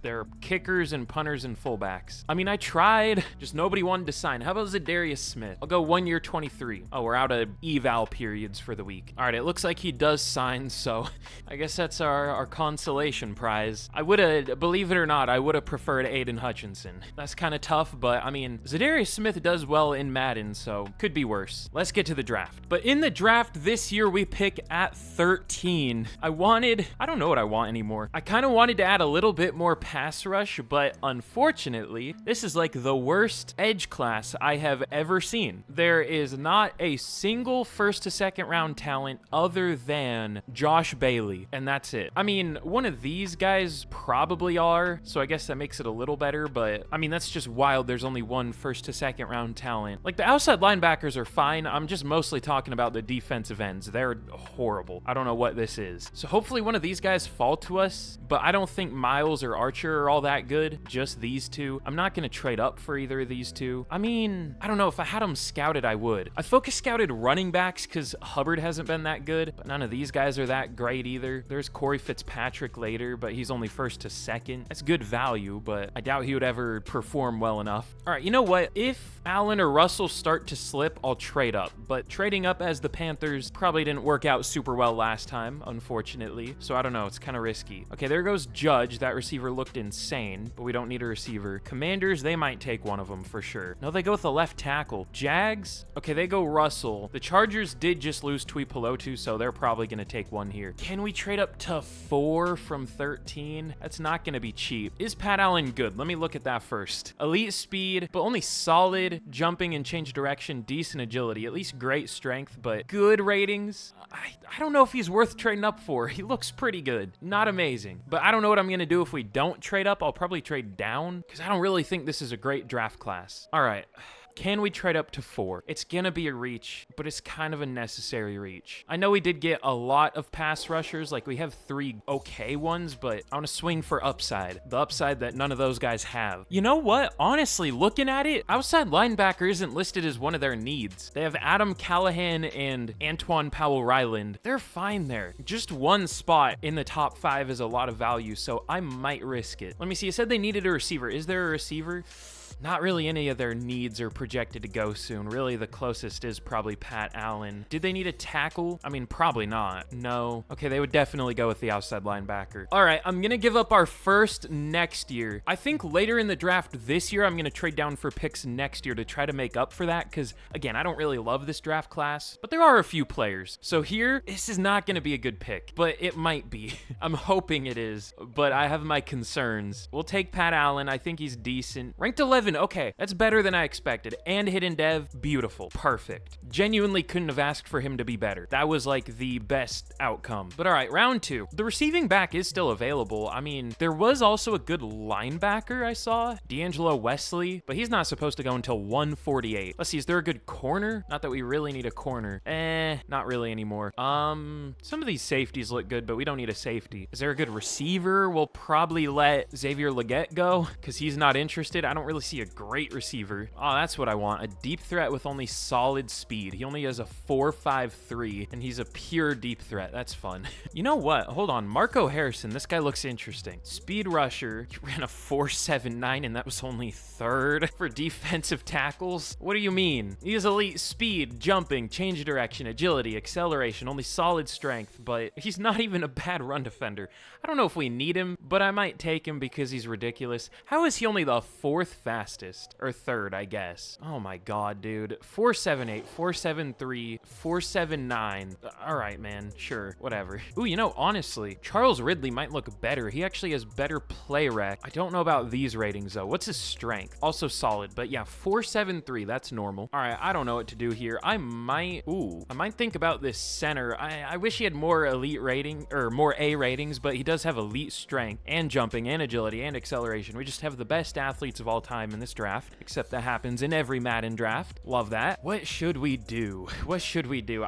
They're kickers and punters and fullbacks. I mean, I tried, just nobody wanted to sign. How about Zadarius Smith? I'll go 1 year, 23. Oh, we're out of eval periods for the week. All right, it looks like he does sign, so I guess that's our consolation prize. I would've, believe it or not, I would've preferred Aiden Hutchinson. That's kind of tough, but I mean, Zadarius Smith does well in Madden, so could be worse. Let's get to the draft. But in the draft this year, we pick at 13. I don't know what I want anymore. I kind of wanted to add a little bit more pass rush, but unfortunately, this is like the worst edge class I have ever seen. There is not a single first to second round talent other than Josh Bailey, and that's it. I mean, one of these guys probably are, so I guess that makes it a little better, but I mean, that's just wild. There's only one first to second round talent. Like, the outside linebackers are fine. I'm just mostly talking about the defensive ends. They're horrible. I don't know what this is. So hopefully one of these guys fall to us, but I don't think Miles or Archer are all that good. Just these two. I'm not going to trade up for either of these two. I mean, I don't know. If I had them scouted, I would. I focus scouted running backs because Hubbard hasn't been that good, but none of these guys are that great either. There's Corey Fitzpatrick later, but he's only first to second. That's good value, but I doubt he would ever perform well enough. All right, you know what? If Allen or Russell start to slip, I'll trade up, but trading up as the Panthers probably didn't work out super well last time, unfortunately. So I don't know, it's kind of risky. Okay, there goes Judge. That receiver looked insane, but we don't need a receiver. Commanders, they might take one of them for sure. No, they go with the left tackle. Jags, okay, they go Russell. The Chargers did just lose Tuipulotu, so they're probably going to take one here. Can we trade up to 4 from 13? That's not going to be cheap. Is Pat Allen good? Let me look at that first. Elite speed, but only solid jumping and change direction, decent agility, at least great strength, but good ratings. I don't know if he's worth trading up for. He looks pretty good. Not amazing. But I don't know what I'm going to do if we don't trade up. I'll probably trade down because I don't really think this is a great draft class. All right. Can we trade up to 4? It's gonna be a reach, but it's kind of a necessary reach. I know we did get a lot of pass rushers, like we have 3 okay ones, but I want to swing for upside. The upside that none of those guys have. You know what? Honestly, looking at it, outside linebacker isn't listed as one of their needs. They have Adam Callahan and Antoine Powell-Ryland. They're fine there. Just one spot in the top 5 is a lot of value, so I might risk it. Let me see. You said they needed a receiver. Is there a receiver? Not really any of their needs are projected to go soon. Really, the closest is probably Pat Allen. Did they need a tackle? I mean, probably not. No. Okay, they would definitely go with the outside linebacker. All right, I'm going to give up our first next year. I think later in the draft this year, I'm going to trade down for picks next year to try to make up for that because, again, I don't really love this draft class, but there are a few players. So here, this is not going to be a good pick, but it might be. I'm hoping it is, but I have my concerns. We'll take Pat Allen. I think he's decent. Ranked 11. Okay, that's better than I expected. And hidden dev, beautiful, perfect. Genuinely couldn't have asked for him to be better. That was like the best outcome. But all right, round 2. The receiving back is still available. I mean, there was also a good linebacker I saw, D'Angelo Wesley, but he's not supposed to go until 148. Let's see, is there a good corner? Not that we really need a corner. Not really anymore. Some of these safeties look good, but we don't need a safety. Is there a good receiver? We'll probably let Xavier Leggett go because he's not interested. I don't really see a great receiver. Oh, that's what I want. A deep threat with only solid speed. He only has a 4.53, and he's a pure deep threat. That's fun. You know what? Hold on. Marco Harrison. This guy looks interesting. Speed rusher. He ran a 4.79, and that was only 3rd for defensive tackles. What do you mean? He has elite speed, jumping, change of direction, agility, acceleration, only solid strength, but he's not even a bad run defender. I don't know if we need him, but I might take him because he's ridiculous. How is he only the 4th fastest? Or 3rd, I guess. Oh my god, dude. 4.78, 4.73, 4.79. All right, man. Sure, whatever. Ooh, you know, honestly, Charles Ridley might look better. He actually has better play rec. I don't know about these ratings, though. What's his strength? Also solid, but yeah, 4.73. That's normal. All right, I don't know what to do here. I might think about this center. I wish he had more elite rating, or more A ratings, but he does have elite strength and jumping and agility and acceleration. We just have the best athletes of all time in this draft, except that happens in every Madden draft. Love that. What should we do? What should we do?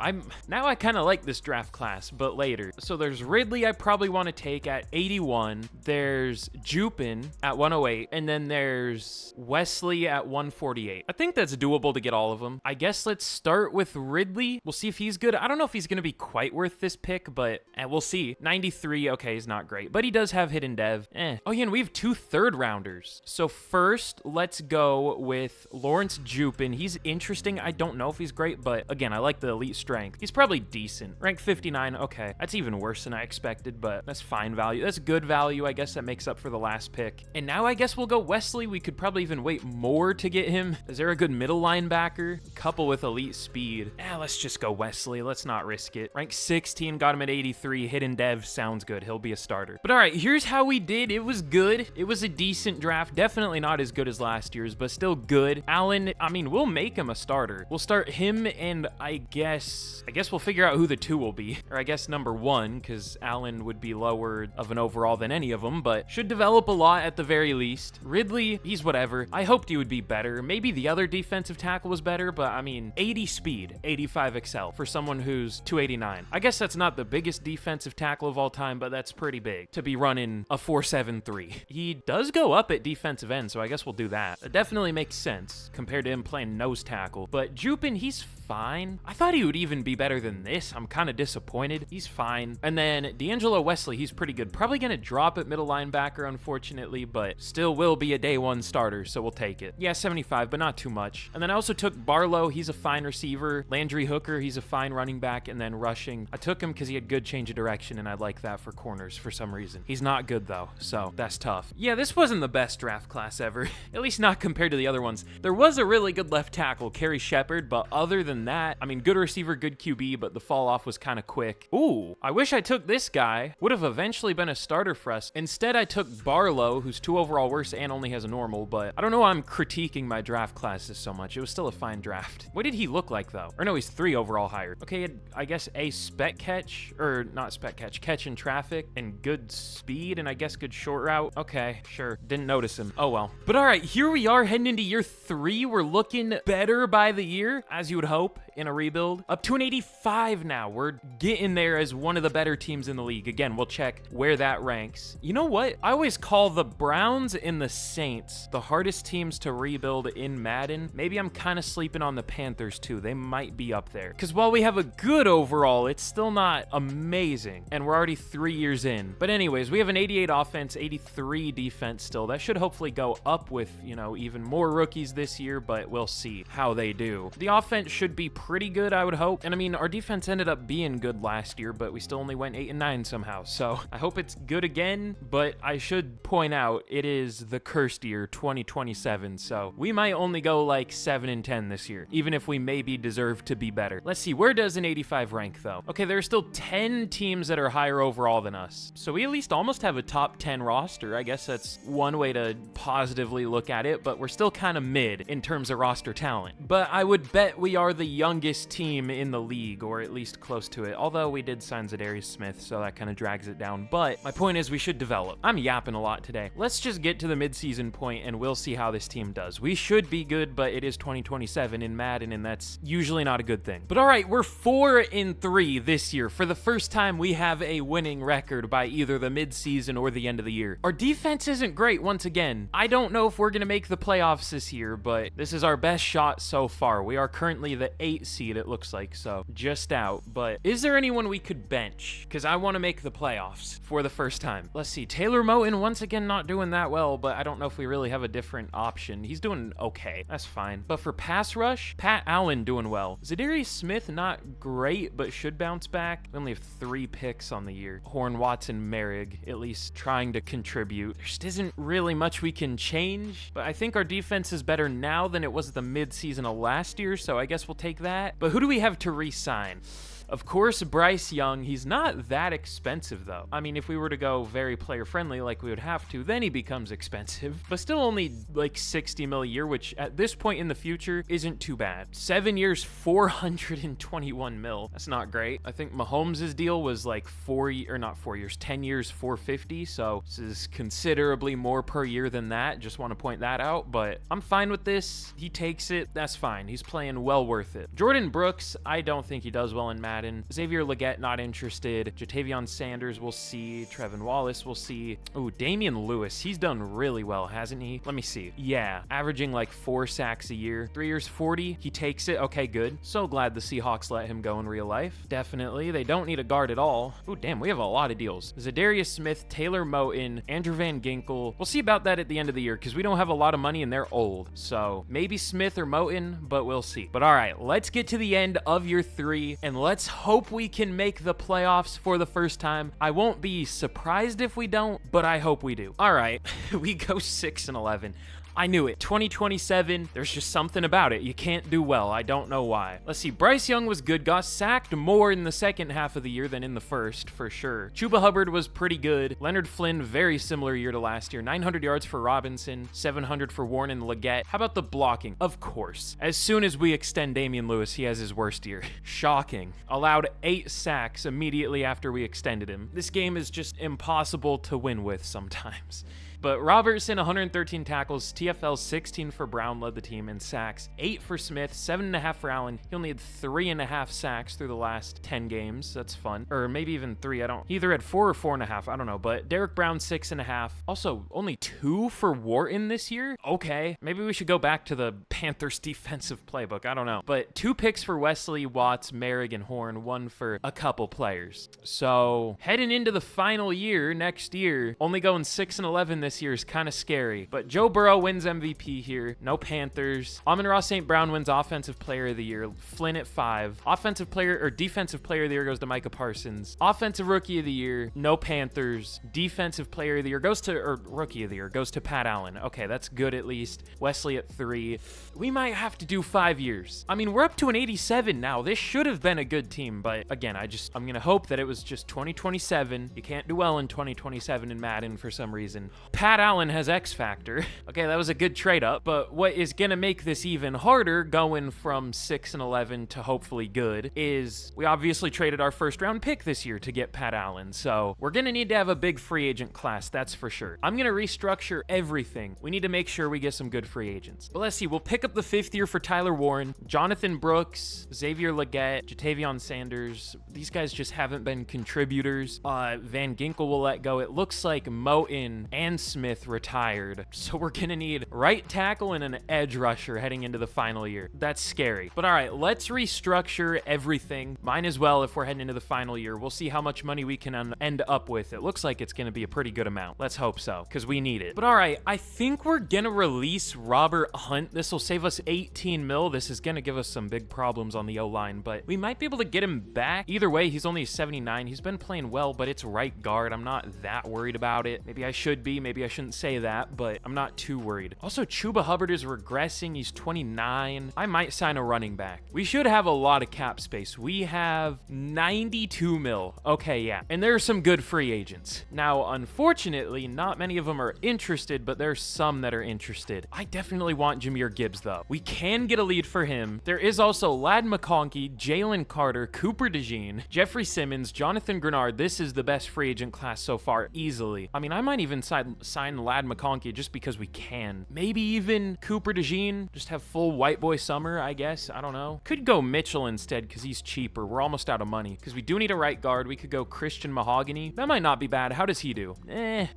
Now I kind of like this draft class, but later. So there's Ridley I probably want to take at 81. There's Jupin at 108, and then there's Wesley at 148. I think that's doable to get all of them. I guess let's start with Ridley. We'll see if he's good. I don't know if he's going to be quite worth this pick, but we'll see. 93, okay, he's not great, but he does have hidden dev. Oh yeah, and we have 2 third-rounders. So first, let's go with Lawrence Jupin. He's interesting. I don't know if he's great, but again, I like the elite strength. He's probably decent. Rank 59, okay. That's even worse than I expected, but that's fine value. That's good value. I guess that makes up for the last pick. And now I guess we'll go Wesley. We could probably even wait more to get him. Is there a good middle linebacker? Couple with elite speed. Let's just go Wesley. Let's not risk it. Rank 16, got him at 83. Hidden dev sounds good. He'll be a starter. But all right, here's how we did. It was good. It was a decent draft. Definitely not as good as last year's, but still good. Allen, I mean, we'll make him a starter. We'll start him, and I guess we'll figure out who the 2 will be. Or I guess number 1, because Allen would be lower of an overall than any of them, but should develop a lot at the very least. Ridley, he's whatever. I hoped he would be better. Maybe the other defensive tackle was better, but I mean, 80 speed, 85 excel for someone who's 289. I guess that's not the biggest defensive tackle of all time, but that's pretty big to be running a 4.73. He does go up at defensive end, so I guess we'll do that. It definitely makes sense compared to him playing nose tackle, but Jupin, he's fine. I thought he would even be better than this. I'm kind of disappointed. He's fine. And then D'Angelo Wesley, he's pretty good. Probably going to drop at middle linebacker, unfortunately, but still will be a day 1 starter, so we'll take it. Yeah, 75, but not too much. And then I also took Barlow. He's a fine receiver. Landry Hooker, he's a fine running back. And then rushing, I took him because he had good change of direction, and I like that for corners for some reason. He's not good, though, so that's tough. Yeah, this wasn't the best draft class ever, at least not compared to the other ones. There was a really good left tackle, Kerry Shepard, but other than that, I mean, good receiver, good QB, but the fall off was kind of quick. Ooh, I wish I took this guy. Would have eventually been a starter for us. Instead, I took Barlow, who's 2 overall worse and only has a normal, but I don't know why I'm critiquing my draft classes so much. It was still a fine draft. What did he look like, though? Or no, he's 3 overall higher. Okay, he had, I guess, a spec catch, or not spec catch in traffic, and good speed, and I guess good short route. Okay, sure. Didn't notice him. Oh, well. But all right, here we are heading into year 3. We're looking better by the year, as you would hope in a rebuild. Up to an 85 now. We're getting there as one of the better teams in the league. Again, we'll check where that ranks. You know what? I always call the Browns and the Saints the hardest teams to rebuild in Madden. Maybe I'm kind of sleeping on the Panthers too. They might be up there. Because while we have a good overall, it's still not amazing. And we're already 3 years in. But anyways, we have an 88 offense, 83 defense still. That should hopefully go up with, you know, even more rookies this year, but we'll see how they do. The offense should be pretty good, I would hope. And I mean, our defense ended up being good last year, but we still only went 8-9 somehow. So I hope it's good again, but I should point out it is the cursed year, 2027. So we might only go like 7-10 this year, even if we maybe deserve to be better. Let's see, where does an 85 rank though? Okay, there are still 10 teams that are higher overall than us. So we at least almost have a top 10 roster. I guess that's one way to positively look at it, but we're still kind of mid in terms of roster talent. But I would bet we are the youngest team in the league, or at least close to it, although we did sign Zadarius Smith, so that kind of drags it down. But my point is we should develop. I'm yapping a lot today. Let's just get to the midseason point and we'll see how this team does. We should be good, but it is 2027 in Madden, and that's usually not a good thing. But all right, we're 4-3 this year. For the first time, we have a winning record by either the midseason or the end of the year. Our defense isn't great once again. I don't know if we're going to make the playoffs this year, but this is our best shot so far. We are currently the 8 seed, it looks like, so just out. But is there anyone we could bench? Because I want to make the playoffs for the first time. Let's see, Taylor Moton once again not doing that well, but I don't know if we really have a different option. He's doing okay, that's fine. But for pass rush, Pat Allen doing well. Zadarius Smith not great, but should bounce back. We only have 3 picks on the year. Horn, Watson, Merrick, at least trying to contribute. There just isn't really much we can change, but I think our defense is better now than it was the mid-season of last year, so I guess we'll take that. But who do we have to re-sign? Of course, Bryce Young. He's not that expensive, though. I mean, if we were to go very player-friendly like we would have to, then he becomes expensive. But still only like 60 mil a year, which at this point in the future isn't too bad. 7 years, 421 mil. That's not great. I think Mahomes' deal was like 10 years, 450. So this is considerably more per year than that. Just want to point that out. But I'm fine with this. He takes it. That's fine. He's playing well worth it. Jordan Brooks, I don't think he does well in Madden. Xavier Legette, not interested. Jatavion Sanders, we'll see. Trevin Wallace, we'll see. Oh, Damian Lewis, he's done really well, hasn't he? Let me see. Yeah, averaging like 4 sacks a year. 3 years, 40. He takes it. Okay, good. So glad the Seahawks let him go in real life. Definitely. They don't need a guard at all. Oh, damn, we have a lot of deals. Zadarius Smith, Taylor Moton, Andrew Van Ginkel. We'll see about that at the end of the year because we don't have a lot of money and they're old. So maybe Smith or Moton, but we'll see. But all right, let's get to the end of year 3 and let's hope we can make the playoffs for the first time. I won't be surprised if we don't, but I hope we do. All right, we go 6-11. I knew it. 2027, there's just something about it. You can't do well. I don't know why. Let's see. Bryce Young was good. Got sacked more in the second half of the year than in the first, for sure. Chuba Hubbard was pretty good. Leonard Flynn, very similar year to last year. 900 yards for Robinson, 700 for Warren and Legette. How about the blocking? Of course. As soon as we extend Damian Lewis, he has his worst year. Shocking. Allowed 8 sacks immediately after we extended him. This game is just impossible to win with sometimes. But Robertson, 113 tackles, TFL 16 for Brown, led the team in sacks, 8 for Smith, 7.5 for Allen. He only had 3.5 sacks through the last 10 games. That's fun. Or maybe even 3. He either had 4 or 4.5. I don't know. But Derek Brown, 6.5. Also, only 2 for Wharton this year? Okay. Maybe we should go back to the Panthers defensive playbook. I don't know. But 2 picks for Wesley, Watts, Merrick, and Horn. 1 for a couple players. So, heading into the final year, next year, only going 6-11 this year is kind of scary. But Joe Burrow wins MVP here. No Panthers. Amon-Ra St. Brown wins Offensive Player of the Year. Flynn at 5. Offensive Player or Defensive Player of the Year goes to Micah Parsons. Offensive Rookie of the Year, no Panthers. Defensive Player of the Year goes to, or Rookie of the Year goes to Pat Allen. Okay, that's good at least. Wesley at 3. We might have to do 5 years. I mean, we're up to an 87 now. This should have been a good team, but again, I'm gonna hope that it was just 2027. You can't do well in 2027 in Madden for some reason. Pat Allen has X Factor. Okay, that was a good trade up, but what is gonna make this even harder going from 6 and 11 to hopefully good is we obviously traded our first round pick this year to get Pat Allen, so we're gonna need to have a big free agent class, that's for sure. I'm gonna restructure everything. We need to make sure we get some good free agents. But let's see, we'll pick up the 5th year for Tyler Warren, Jonathan Brooks, Xavier Legette, Jatavion Sanders. These guys just haven't been contributors. Van Ginkel will let go. It looks like Moten and Smith retired, so we're gonna need right tackle and an edge rusher heading into the final year. That's scary. But all right, let's restructure everything. Might as well if we're heading into the final year. We'll see how much money we can end up with. It looks like it's gonna be a pretty good amount. Let's hope so, because we need it. But all right, I think we're gonna release Robert Hunt. This will save us 18 mil. This is gonna give us some big problems on the O-line, but we might be able to get him back. Either way, he's only 79. He's been playing well, but it's right guard. I'm not that worried about it. Maybe I should be. Maybe I shouldn't say that, but I'm not too worried. Also, Chuba Hubbard is regressing. He's 29. I might sign a running back. We should have a lot of cap space. We have 92 mil. Okay, yeah. And there are some good free agents. Now, unfortunately, not many of them are interested, but there's some that are interested. I definitely want Jahmyr Gibbs, though. We can get a lead for him. There is also Ladd McConkey, Jalen Carter, Cooper DeJean, Jeffrey Simmons, Jonathan Grenard. This is the best free agent class so far, easily. I mean, I might even sign Ladd McConkey just because we can. Maybe even Cooper DeJean, just have full white boy summer, I guess. I don't know. Could go Mitchell instead because he's cheaper. We're almost out of money because we do need a right guard. We could go Christian Mahogany. That might not be bad. How does he do?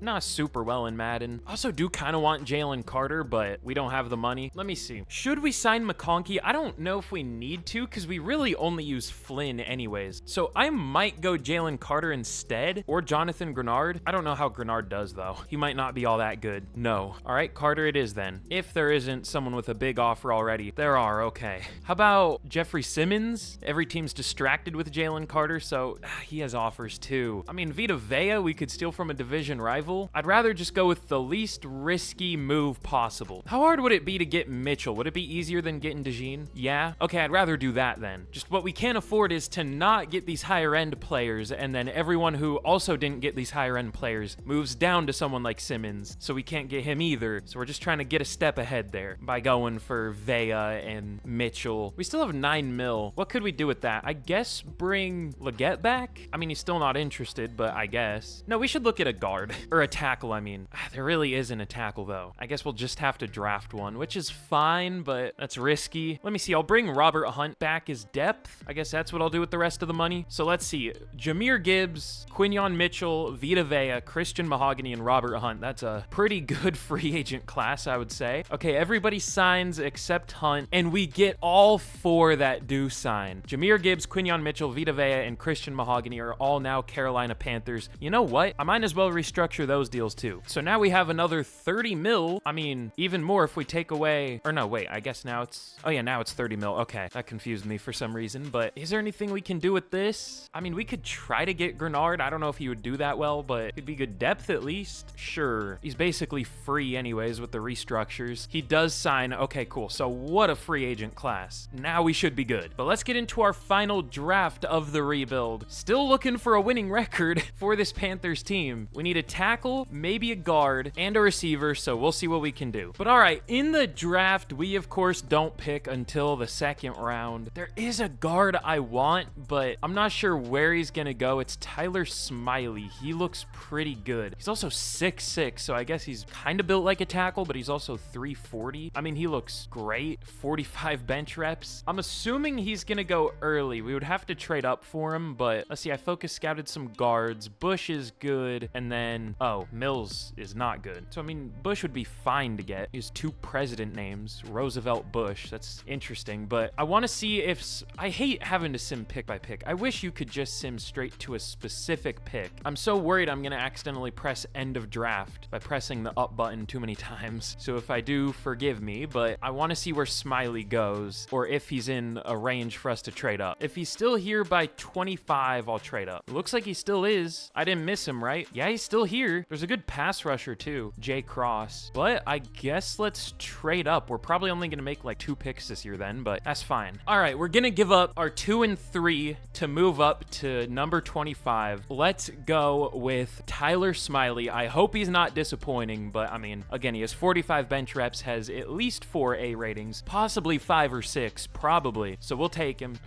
Not super well in Madden. Also do kind of want Jalen Carter, but we don't have the money. Let me see. Should we sign McConkey? I don't know if we need to because we really only use Flynn anyways. So I might go Jalen Carter instead or Jonathan Grenard. I don't know how Grenard does though. He might not be all that good. No. All right, Carter it is then. If there isn't someone with a big offer already. There are, okay. How about Jeffrey Simmons? Every team's distracted with Jalen Carter, so he has offers too. I mean, Vita Vea, we could steal from a division rival. I'd rather just go with the least risky move possible. How hard would it be to get Mitchell? Would it be easier than getting DeJean? Yeah? Okay, I'd rather do that then. Just what we can't afford is to not get these higher end players, and then everyone who also didn't get these higher end players moves down to someone like Simmons, so we can't get him either. So we're just trying to get a step ahead there by going for Vea and Mitchell. We still have 9 mil. What could we do with that? I guess bring Legette back? I mean, he's still not interested, but I guess. No, we should look at a guard. Or a tackle, I mean. There really isn't a tackle, though. I guess we'll just have to draft one, which is fine, but that's risky. Let me see. I'll bring Robert Hunt back as depth. I guess that's what I'll do with the rest of the money. So let's see. Jahmyr Gibbs, Quinyon Mitchell, Vita Vea, Christian Mahogany, and Robert Hunt. That's a pretty good free agent class, I would say. Okay, everybody signs except Hunt, and we get all 4 that do sign. Jahmyr Gibbs, Quinyon Mitchell, Vita Vea, and Christian Mahogany are all now Carolina Panthers. You know what? I might as well restructure those deals too. So now we have another 30 mil. I mean, even more if we take away, or no, wait, I guess now it's, oh yeah, now it's 30 mil. Okay, that confused me for some reason, but is there anything we can do with this? I mean, we could try to get Grenard. I don't know if he would do that well, but it'd be good depth at least. Sure. He's basically free anyways with the restructures. He does sign. Okay, cool. So what a free agent class. Now we should be good. But let's get into our final draft of the rebuild. Still looking for a winning record for this Panthers team. We need a tackle, maybe a guard, and a receiver, so we'll see what we can do. But all right, in the draft, we of course don't pick until the 2nd round. There is a guard I want, but I'm not sure where he's gonna go. It's Tyler Smiley. He looks pretty good. He's also 6'6", so I guess he's kind of built like a tackle, but he's also 340. I mean, he looks great. 45 bench reps. I'm assuming he's gonna go early. We would have to trade up for him, but let's see. I focus scouted some guards. Bush is good, and then, oh, Mills is not good. So, I mean, Bush would be fine to get. He has 2 president names, Roosevelt Bush. That's interesting, but I want to see if, I hate having to sim pick by pick. I wish you could just sim straight to a specific pick. I'm so worried I'm gonna accidentally press end of draft by pressing the up button too many times. So if I do, forgive me, but I want to see where Smiley goes, or if he's in a range for us to trade up. If he's still here by 25, I'll trade up. It looks like he still is. I didn't miss him, right? Yeah, he's still here. There's a good pass rusher too, Jay Cross. But I guess let's trade up. We're probably only gonna make like 2 picks this year then, but that's fine. All right, we're gonna give up our 2 and 3 to move up to number 25. Let's go with Tyler Smiley. I hope he's not disappointing, but I mean, again, he has 45 bench reps, has at least 4 A ratings, possibly 5 or 6, probably. So we'll take him.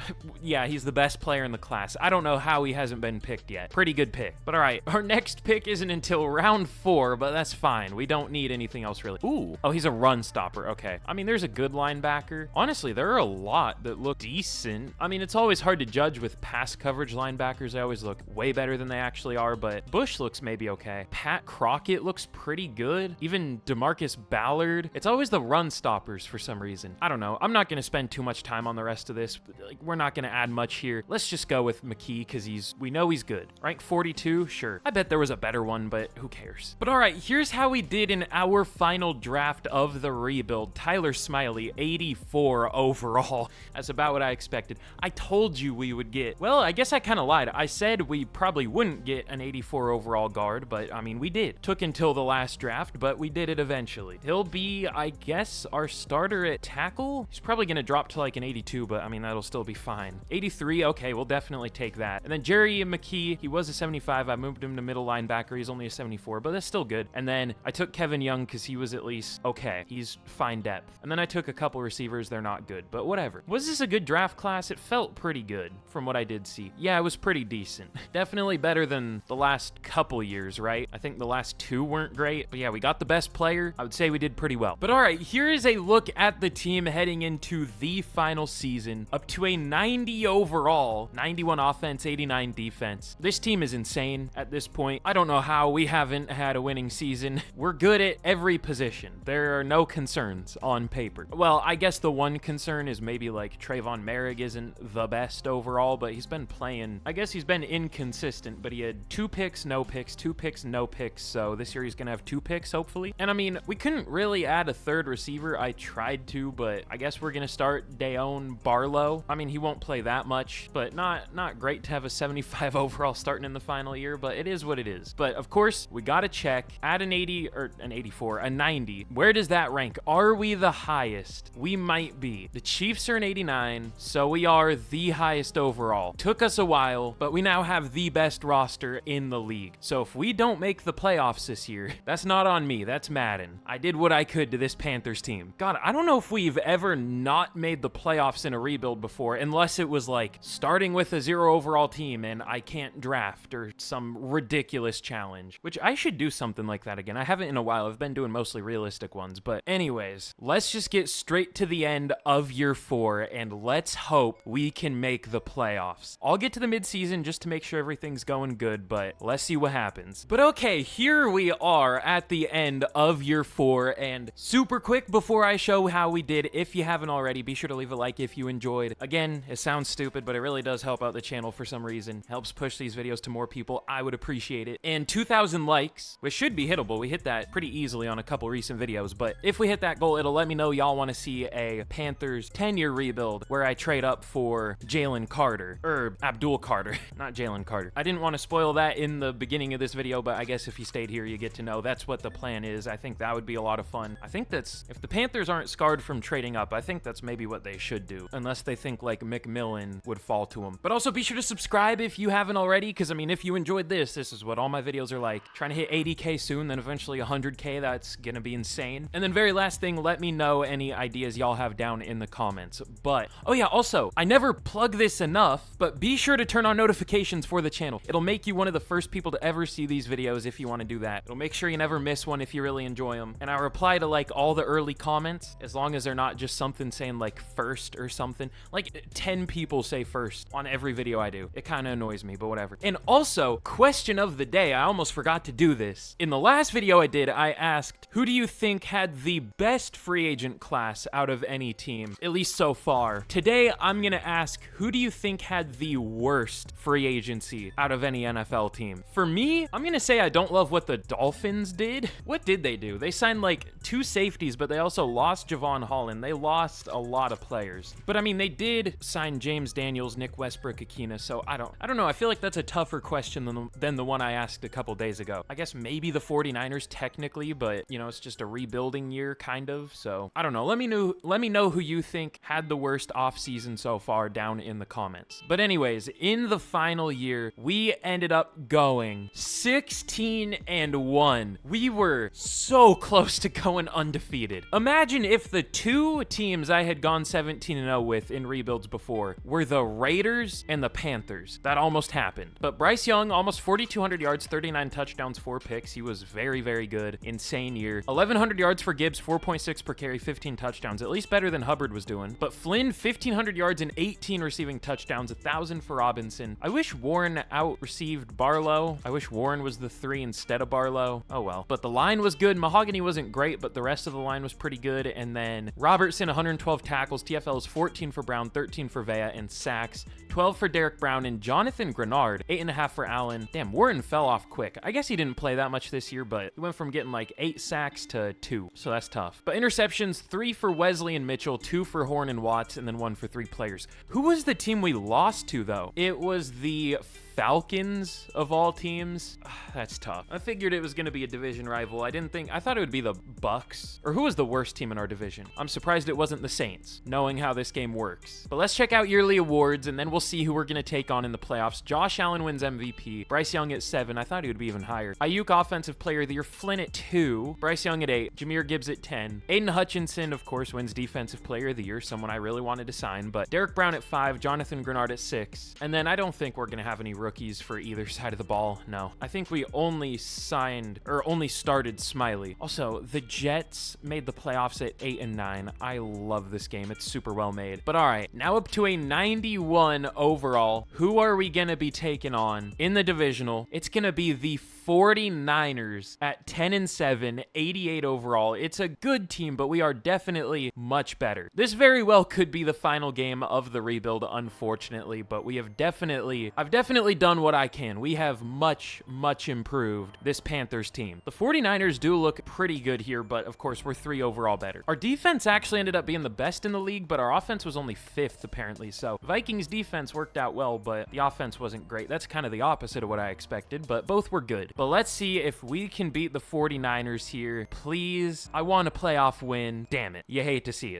Yeah, he's the best player in the class. I don't know how he hasn't been picked yet. Pretty good pick. But all right, our next pick isn't until round 4, but that's fine. We don't need anything else really. Ooh, oh, he's a run stopper. Okay. I mean, there's a good linebacker. Honestly, there are a lot that look decent. I mean, it's always hard to judge with pass coverage linebackers. They always look way better than they actually are, but Bush looks maybe okay. Pat Crockett looks pretty good. Even DeMarcus Ballard. It's always the run stoppers for some reason. I don't know. I'm not going to spend too much time on the rest of this. Like, we're not going to add much here. Let's just go with McKee because we know he's good. Rank 42, sure. I bet there was a better one, but who cares? But all right, here's how we did in our final draft of the rebuild. Tyler Smiley, 84 overall. That's about what I expected. I told you we would get, well, I guess I kind of lied. I said we probably wouldn't get an 84 overall guard, but I mean, we did. Took until the last draft, but we did it eventually. He'll be, I guess, our starter at tackle. He's probably going to drop to like an 82, but I mean, that'll still be fine. 83, okay, we'll definitely take that. And then Jerry McKee, he was a 75. I moved him to middle linebacker. He's only a 74, but that's still good. And then I took Kevin Young because he was at least okay. He's fine depth. And then I took a couple receivers. They're not good, but whatever. Was this a good draft class? It felt pretty good from what I did see. Yeah, it was pretty decent. Definitely better than the last couple years, right? I think the last 2 weren't great, but yeah, we got the best player. I would say we did pretty well. But all right, here is a look at the team heading into the final season. Up to a 90 overall, 91 offense, 89 defense. This team is insane at this point. I don't know how we haven't had a winning season. We're good at every position. There are no concerns on paper. Well, I guess the one concern is maybe like Trayvon Merrick isn't the best overall, but he's been playing, I guess he's been inconsistent, but he had 2 picks, no picks, 2 picks, no picks. So this year he's gonna have 2 picks, hopefully. And I mean, we couldn't really add a third receiver. I tried to, but I guess we're gonna start Dayon Barlow. I mean, he won't play that much, but not great to have a 75 overall starting in the final year, but it is what it is. But of course, we gotta check, add an 80 or an 84, a 90. Where does that rank? Are we the highest? We might be. The Chiefs are an 89, so we are the highest overall. Took us a while, but we now have the best roster in the league. So if we don't make the playoffs this year, that's not on me, that's Madden. I did what I could to this Panthers team. God, I don't know if we've ever not made the playoffs in a rebuild before, unless it was like starting with a 0 overall team and I can't draft or some ridiculous challenge, which I should do something like that again. I haven't in a while. I've been doing mostly realistic ones, but anyways, let's just get straight to the end of year 4 and let's hope we can make the playoffs. I'll get to the midseason just to make sure everything's going good, but let's see what happens. But okay, here we are at the end of year 4, and super quick before I show how we did, if you haven't already, be sure to leave a like if you enjoyed. Again, it sounds stupid, but it really does help out the channel for some reason. Helps push these videos to more people. I would appreciate it. And 2,000 likes, which should be hittable. We hit that pretty easily on a couple recent videos, but if we hit that goal, it'll let me know y'all want to see a Panthers 10-year rebuild where I trade up for Jalen Carter, or Abdul Carter, not Jalen Carter. I didn't want to spoil that in the beginning of this video, but I guess if you stayed here, you get to know that's what the plan is. I think that would be a lot of fun. I think that's, if the Panthers aren't scarred from trading up, I think that's maybe what they should do, unless they think like McMillan would fall to them. But also be sure to subscribe if you haven't already, because I mean, if you enjoyed this is what all my videos are like. Trying to hit 80K soon, then eventually 100K. That's gonna be insane. And then very last thing, let me know any ideas y'all have down in the comments. But, oh yeah, also, I never plug this enough, but be sure to turn on notifications for the channel. It'll make you one of the first people to ever see these videos if you want to do that. It'll make sure you never miss one if you really enjoy them. And I reply to like all the early comments, as long as they're not just something saying like first or something. Like 10 people say first on every video I do. It kind of annoys me, but whatever. And also, question of the day, I almost forgot to do this. In the last video I did, I asked, who do you think had the best free agent class out of any team, at least so far? Today, I'm gonna ask, who do you think had the worst free agency out of any NFL team? For me, I'm gonna say I don't love what the Dolphins did. What did they do? They signed like 2 safeties, but they also lost Javon Holland. They lost a lot of players. But I mean, they did sign James Daniels, Nick Westbrook-Akina, so I don't know. I feel like that's a tougher question than the one I asked a couple days ago. I guess maybe the 49ers technically, but you know, it's just a rebuilding year kind of, so I don't know. Let me know who you think had the worst offseason so far down in the comments. But anyways, in the final year, we ended up going 16-4 9-1. We were so close to going undefeated. Imagine if the two teams I had gone 17-0 with in rebuilds before were the Raiders and the Panthers. That almost happened. But Bryce Young, almost 4,200 yards, 39 touchdowns, 4 picks. He was very, very good. Insane year. 1,100 yards for Gibbs, 4.6 per carry, 15 touchdowns. At least better than Hubbard was doing. But Flynn, 1,500 yards and 18 receiving touchdowns, 1,000 for Robinson. I wish Warren out-received Barlow. I wish Warren was the 3 instead of Barlow. Oh well. But the line was good. Mahogany wasn't great, but the rest of the line was pretty good. And then Robertson, 112 tackles. TFL is 14 for Brown, 13 for Vea, and sacks. 12 for Derek Brown, and Jonathan Grenard, 8.5 for Allen. Damn, Warren fell off quick. I guess he didn't play that much this year, but he went from getting like 8 sacks to 2, so that's tough. But interceptions, 3 for Wesley and Mitchell, 2 for Horn and Watts, and then 1 for 3 players. Who was the team we lost to, though? It was the Falcons of all teams. That's tough. I figured it was going to be a division rival. I thought it would be the Bucks. Or who was the worst team in our division? I'm surprised it wasn't the Saints, knowing how this game works. But let's check out yearly awards, and then we'll see who we're going to take on in the playoffs. Josh Allen wins MVP. Bryce Young at 7. I thought he would be even higher. Ayuk Offensive Player of the Year. Flynn at 2. Bryce Young at 8. Jahmyr Gibbs at 10. Aiden Hutchinson, of course, wins Defensive Player of the Year, someone I really wanted to sign. But Derek Brown at 5. Jonathan Grenard at 6. And then I don't think we're going to have any rookies for either side of the ball. No. I think we only started Smiley. Also, the Jets made the playoffs at 8 and 9. I love this game. It's super well made. But all right, now up to a 91 overall. Who are we going to be taking on in the divisional? It's going to be the 49ers at 10 and 7, 88 overall. It's a good team, but we are definitely much better. This very well could be the final game of the rebuild, unfortunately, but I've definitely done what I can. We have much improved this Panthers team. The 49ers do look pretty good here, but of course we're 3 overall better. Our defense actually ended up being the best in the league, but our offense was only 5th apparently. So Vikings defense worked out well, but the offense wasn't great. That's kind of the opposite of what I expected, but both were good. But let's see if we can beat the 49ers here. Please, I want a playoff win. Damn it. You hate to see it.